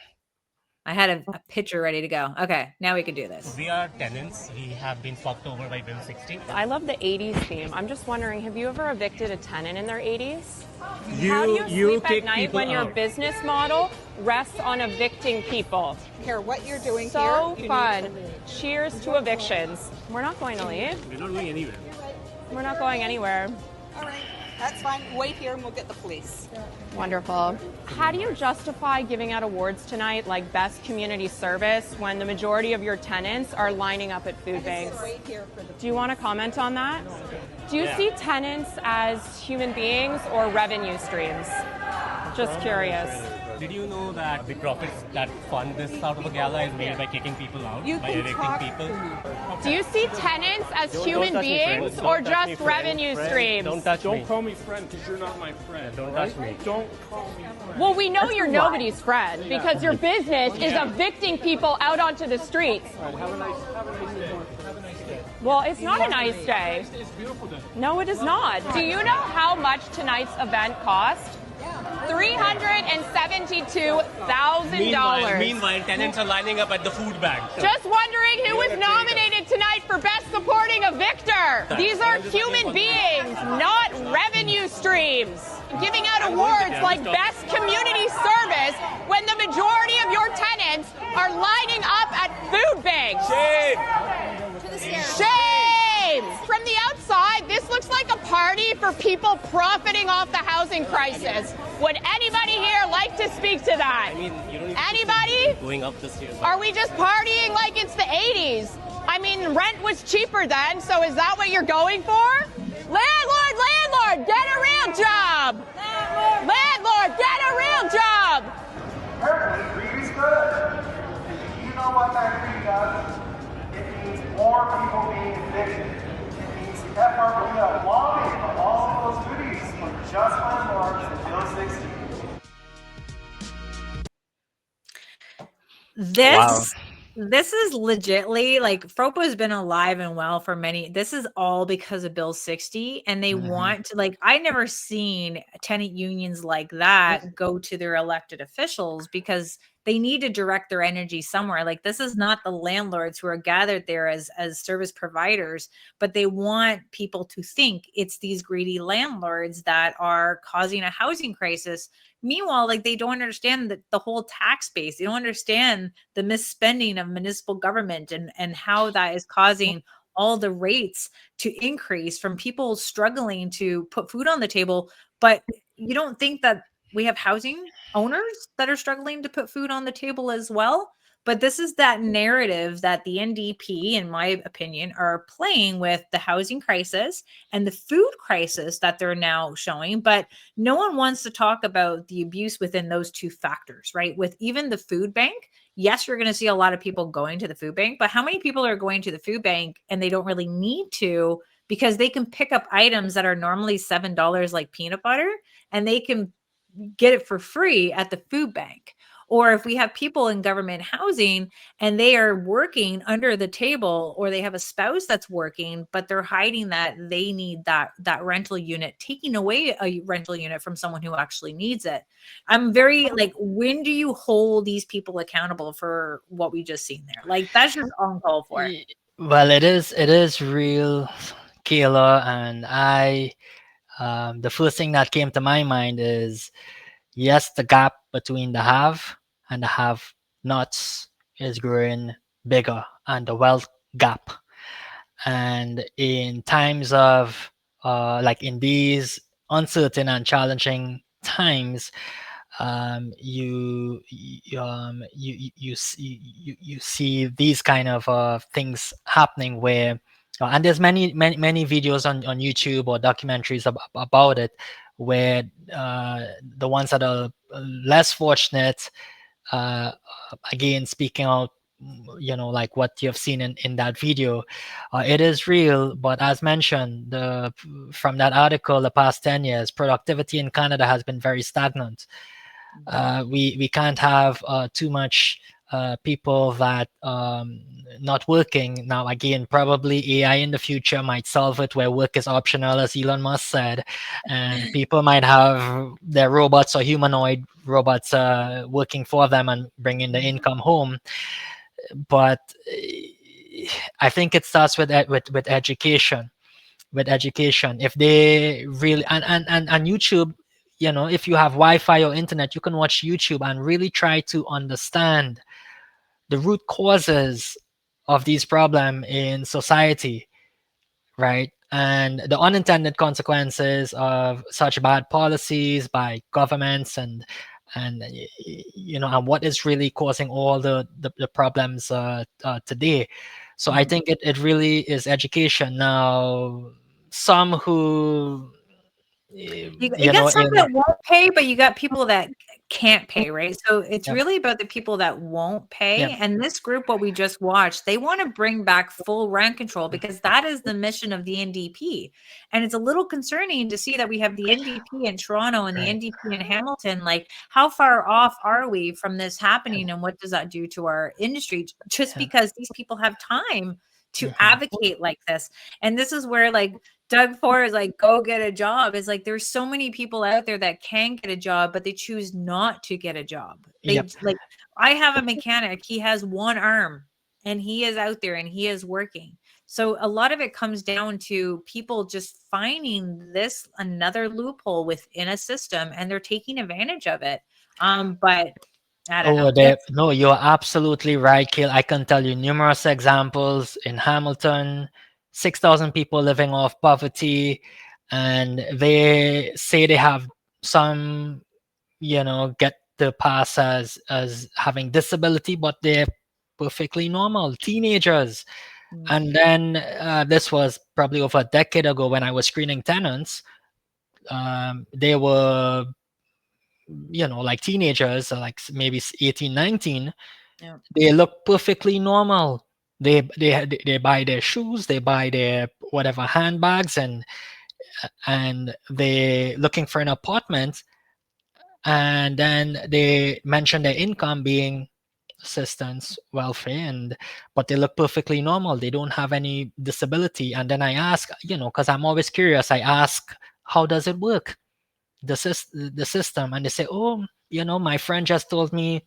I had a picture ready to go. Okay, now we can do this.
We are tenants. We have been fucked over by Bill 60.
I love the 80s theme. I'm just wondering, have you ever evicted a tenant in their 80s? How do
You
you sleep
kick
at night
people
when your
out.
business model rests on evicting people?
Here, what you're doing
So
here.
fun. Cheers to evictions. We're not going to leave.
We're not going anywhere.
We're not going anywhere.
All right, that's fine. Wait here and we'll get the police.
Wonderful. How do you justify giving out awards tonight like best community service when the majority of your tenants are lining up at food banks?
Right here for the
Do you want to comment on that? Do you see tenants as human beings or revenue streams? Just curious.
Did you know that the profits that fund this out of a gala is made by kicking people out,
You
by
can
evicting
talk
people?
to me.
Do you see tenants as human
touch me, friend.
beings
Don't
or
touch me,
just
friend.
revenue
Friend,
streams?
Don't touch me.
Don't call me friend because you're not my friend.
Don't
all
touch me.
Don't call me friend.
Well, we know you're nobody's friend because your business is evicting people out onto the streets.
All right, have a nice day. Have a nice day.
Well, it's not a nice day.
It's beautiful day.
No, it is not. Do you know how much tonight's event cost? $372,000.
Meanwhile, tenants are lining up at the food bank.
Just wondering who was nominated tonight for Best Supporting a Victor. These are human beings, not revenue streams. Giving out awards like Best Community Service when the majority of your tenants are lining up at food banks. Shame! From the outside, this looks like a party for people profiting off the housing crisis. Would anybody here like to speak to that?
I mean, you don't even
Anybody?
going up this year.
Are we just partying like it's the 80s? I mean, rent was cheaper then, so is that what you're going for? Landlord, get a real job! Landlord, get a real job!
Greed is good. You know what that greed does? It means more people being evicted. It means the FRB lobbying for all of those goodies for just landlords and Bill 60.
This is legitly FROPA has been alive and well for many. This is all because of Bill 60, and they want to I never seen tenant unions like that go to their elected officials because they need to direct their energy somewhere. This is not the landlords who are gathered there as service providers, but they want people to think it's these greedy landlords that are causing a housing crisis. Meanwhile, they don't understand the whole tax base. They don't understand the misspending of municipal government and how that is causing all the rates to increase from people struggling to put food on the table. But you don't think that we have housing owners that are struggling to put food on the table as well? But this is that narrative that the NDP, in my opinion, are playing with the housing crisis and the food crisis that they're now showing. But no one wants to talk about the abuse within those two factors, right? With even the food bank, yes, you're going to see a lot of people going to the food bank, but how many people are going to the food bank and they don't really need to, because they can pick up items that are normally $7 like peanut butter, and they can get it for free at the food bank. Or if we have people in government housing and they are working under the table, or they have a spouse that's working, but they're hiding that they need that rental unit, taking away a rental unit from someone who actually needs it. I'm very like, when do you hold these people accountable for what we just seen there? Like, that's just uncalled for.
Well, it is real, Kayla, and the first thing that came to my mind is, yes, the gap between the have and the have nots is growing bigger, and the wealth gap. And in times of like in these uncertain and challenging times, you see these kind of things happening where and there's many videos on YouTube or documentaries about it, where the ones that are less fortunate, uh, again speaking out, like what you've seen in that video, it is real. But as mentioned, from that article, the past 10 years productivity in Canada has been very stagnant. We can't have too much people that not working. Now again, probably AI in the future might solve it, where work is optional, as Elon Musk said, and people might have their robots or humanoid robots working for them and bringing the income home. But I think it starts with with education. With education, if they really and YouTube, if you have Wi-Fi or internet, you can watch YouTube and really try to understand the root causes of these problems in society, right? And the unintended consequences of such bad policies by governments, and what is really causing all the problems today. So I think it really is education. Now, some who
You got some that won't pay, but you got people that can't pay, right? So it's
Yeah.
really about the people that won't pay.
Yeah.
And this group, what we just watched, they want to bring back full rent control, because that is the mission of the NDP. And it's a little concerning to see that we have the NDP in Toronto and the
Right.
NDP in Hamilton. Like, how far off are we from this happening? And what does that do to our industry? Just
Yeah.
because these people have time to
Mhm.
advocate like this. And this is where, like, Doug Ford is like, go get a job. It's like, there's so many people out there that can get a job, but they choose not to get a job. They
Yep.
like, I have a mechanic, he has one arm and he is out there and he is working. So a lot of it comes down to people just finding this another loophole within a system, and they're taking advantage of it. But I don't know.
No, you're absolutely right, Kale. I can tell you numerous examples in Hamilton, 6,000 people living off poverty, and they say they have some, get the pass as having disability, but they're perfectly normal teenagers. And then this was probably over a decade ago when I was screening tenants. They were like teenagers, like maybe 18, 19.
Yeah.
They look perfectly normal. They buy their shoes, they buy their whatever handbags, and they looking for an apartment, and then they mention their income being assistance, welfare, but they look perfectly normal. They don't have any disability. And then I ask, because I'm always curious, I ask, how does it work? The system. And they say, oh, my friend just told me,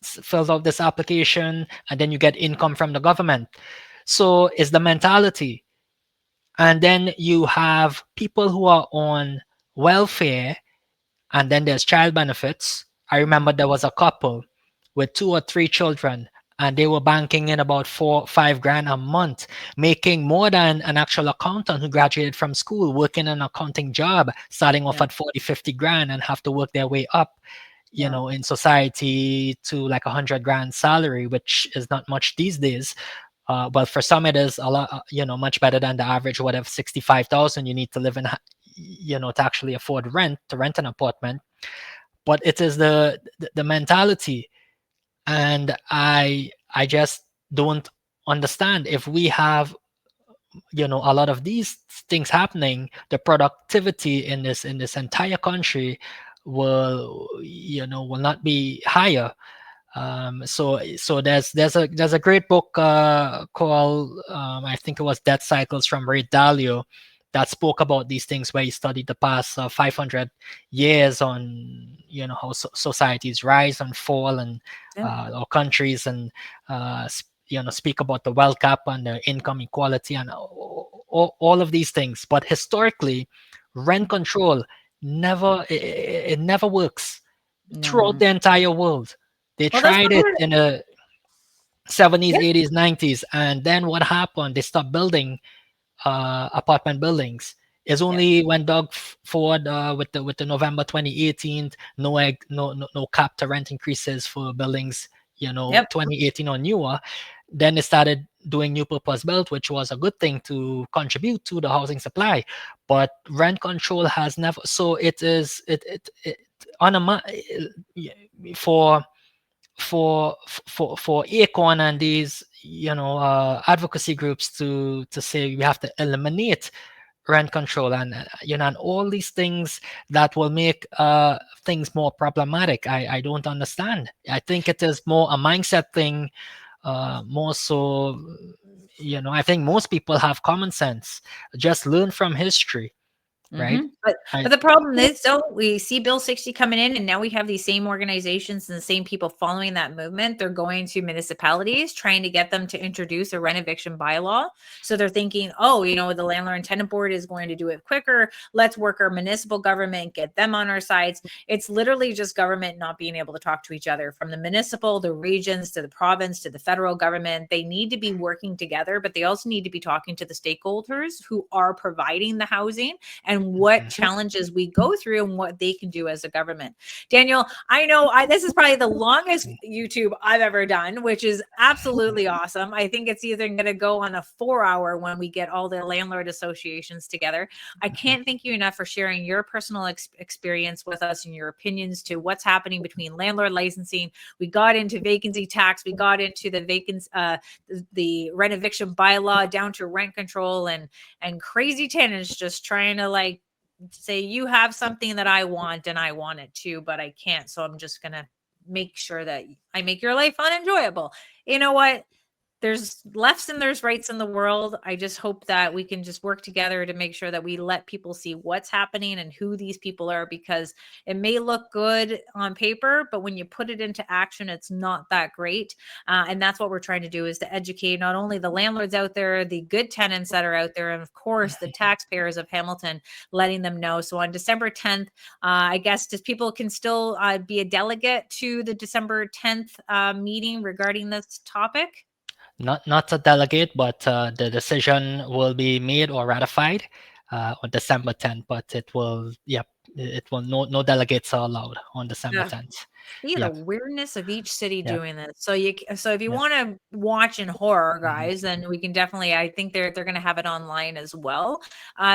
fills out this application, and then you get income from the government. So it's the mentality. And then you have people who are on welfare, and then there's child benefits. I remember there was a couple with 2 or 3 children, and they were banking in about 4-5 grand a month, making more than an actual accountant who graduated from school, working an accounting job, starting off
Yeah.
at 40-50 grand and have to work their way up. you know, in society to like 100 grand salary, which is not much these days. But for some it is a lot, you know, much better than the average, whatever, 65,000 you need to live in, you know, to actually afford rent, to rent an apartment. But it is the mentality. And I just don't understand. If we have, you know, a lot of these things happening, the productivity in this entire country will, you know, will not be higher. So there's a great book called, I think it was Debt Cycles, from Ray Dalio, that spoke about these things, where he studied the past 500 years on, you know, how societies rise and fall, and or countries, and you know, speak about the wealth gap and the income equality and all of these things. But historically, rent control it never works throughout the entire world. They
Well, that's
tried
what
it
we're,
in the 70s,
yeah.
80s, 90s, and then what happened? They stopped building apartment buildings. It's
Yeah.
only when Doug Ford, with the November 2018 no cap to rent increases for buildings, you know,
Yep.
2018 or newer, then they started doing new purpose built, which was a good thing to contribute to the housing supply. But rent control has never. So it is it on a for for Acorn and these, you know, advocacy groups to say we have to eliminate rent control, and you know, and all these things that will make things more problematic. I don't understand. I think it is more a mindset thing, more so. You know, I think most people have common sense. Just learn from history, right?
But
I
the problem is, so we see Bill 60 coming in, and now we have these same organizations and the same people following that movement. They're going to municipalities trying to get them to introduce a rent eviction bylaw. So they're thinking, oh, you know, the landlord and tenant board is going to do it quicker. Let's work our municipal government, get them on our sides. It's literally just government not being able to talk to each other, from the municipal, the regions, to the province, to the federal government. They need to be working together, but they also need to be talking to the stakeholders who are providing the housing, and what challenges we go through and what they can do as a government. Daniel, I know this is probably the longest YouTube I've ever done, which is absolutely awesome. I think it's either going to go on a 4-hour when we get all the landlord associations together. I can't thank you enough for sharing your personal experience with us and your opinions to what's happening between landlord licensing. We got into vacancy tax. We got into the rent eviction bylaw, down to rent control, and crazy tenants just trying to like say, you have something that I want and I want it too, but I can't. So I'm just going to make sure that I make your life unenjoyable. You know what? There's lefts and there's rights in the world. I just hope that we can just work together to make sure that we let people see what's happening and who these people are, because it may look good on paper, but when you put it into action, it's not that great. And that's what we're trying to do, is to educate not only the landlords out there, the good tenants that are out there, and of course the taxpayers of Hamilton, letting them know. So on December 10th, I guess just people can still be a delegate to the December 10th meeting regarding this topic.
not a delegate, but the decision will be made or ratified on December 10th. But it will, yep, it will, no delegates are allowed on December
Yeah.
10th.
See the
Yep,
weirdness of each city
yep,
doing this. So if you
yep.
want to watch in horror,
Mhm.
guys, then we can definitely. I think they're going to have it online as well,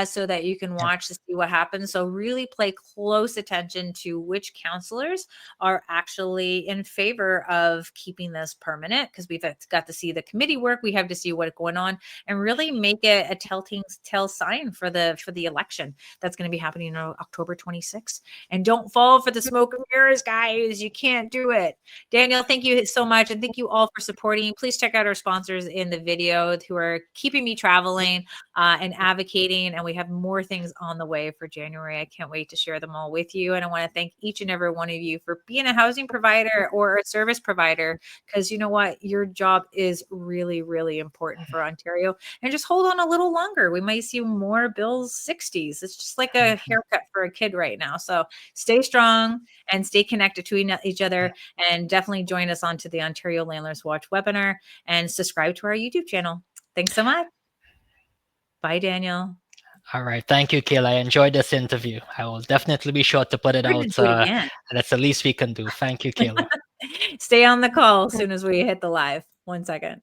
so that you can
Yep.
watch to see what happens. So really pay close attention to which counselors are actually in favor of keeping this permanent, because we've got to see the committee work. We have to see what's going on, and really make it a telltale sign for the election that's going to be happening on October 26th. And don't fall for the smoke and mirrors, guys. You can't do it. Daniel, thank you so much. And thank you all for supporting. Please check out our sponsors in the video who are keeping me traveling and advocating. And we have more things on the way for January. I can't wait to share them all with you. And I want to thank each and every one of you for being a housing provider or a service provider, because you know what? Your job is really, really important for Ontario. And just hold on a little longer. We might see more Bill's 60s. It's just like a haircut for a kid right now. So stay strong and stay connected to each other, and definitely join us onto the Ontario Landlords Watch webinar and subscribe to our YouTube channel. Thanks so much. Bye, Daniel.
All right. Thank you, Kayla. I enjoyed this interview. I will definitely be sure to put it
We're gonna
out.
do it again.
That's the least we can do. Thank you, Kayla.
Stay on the call as soon as we hit the live. 1 second.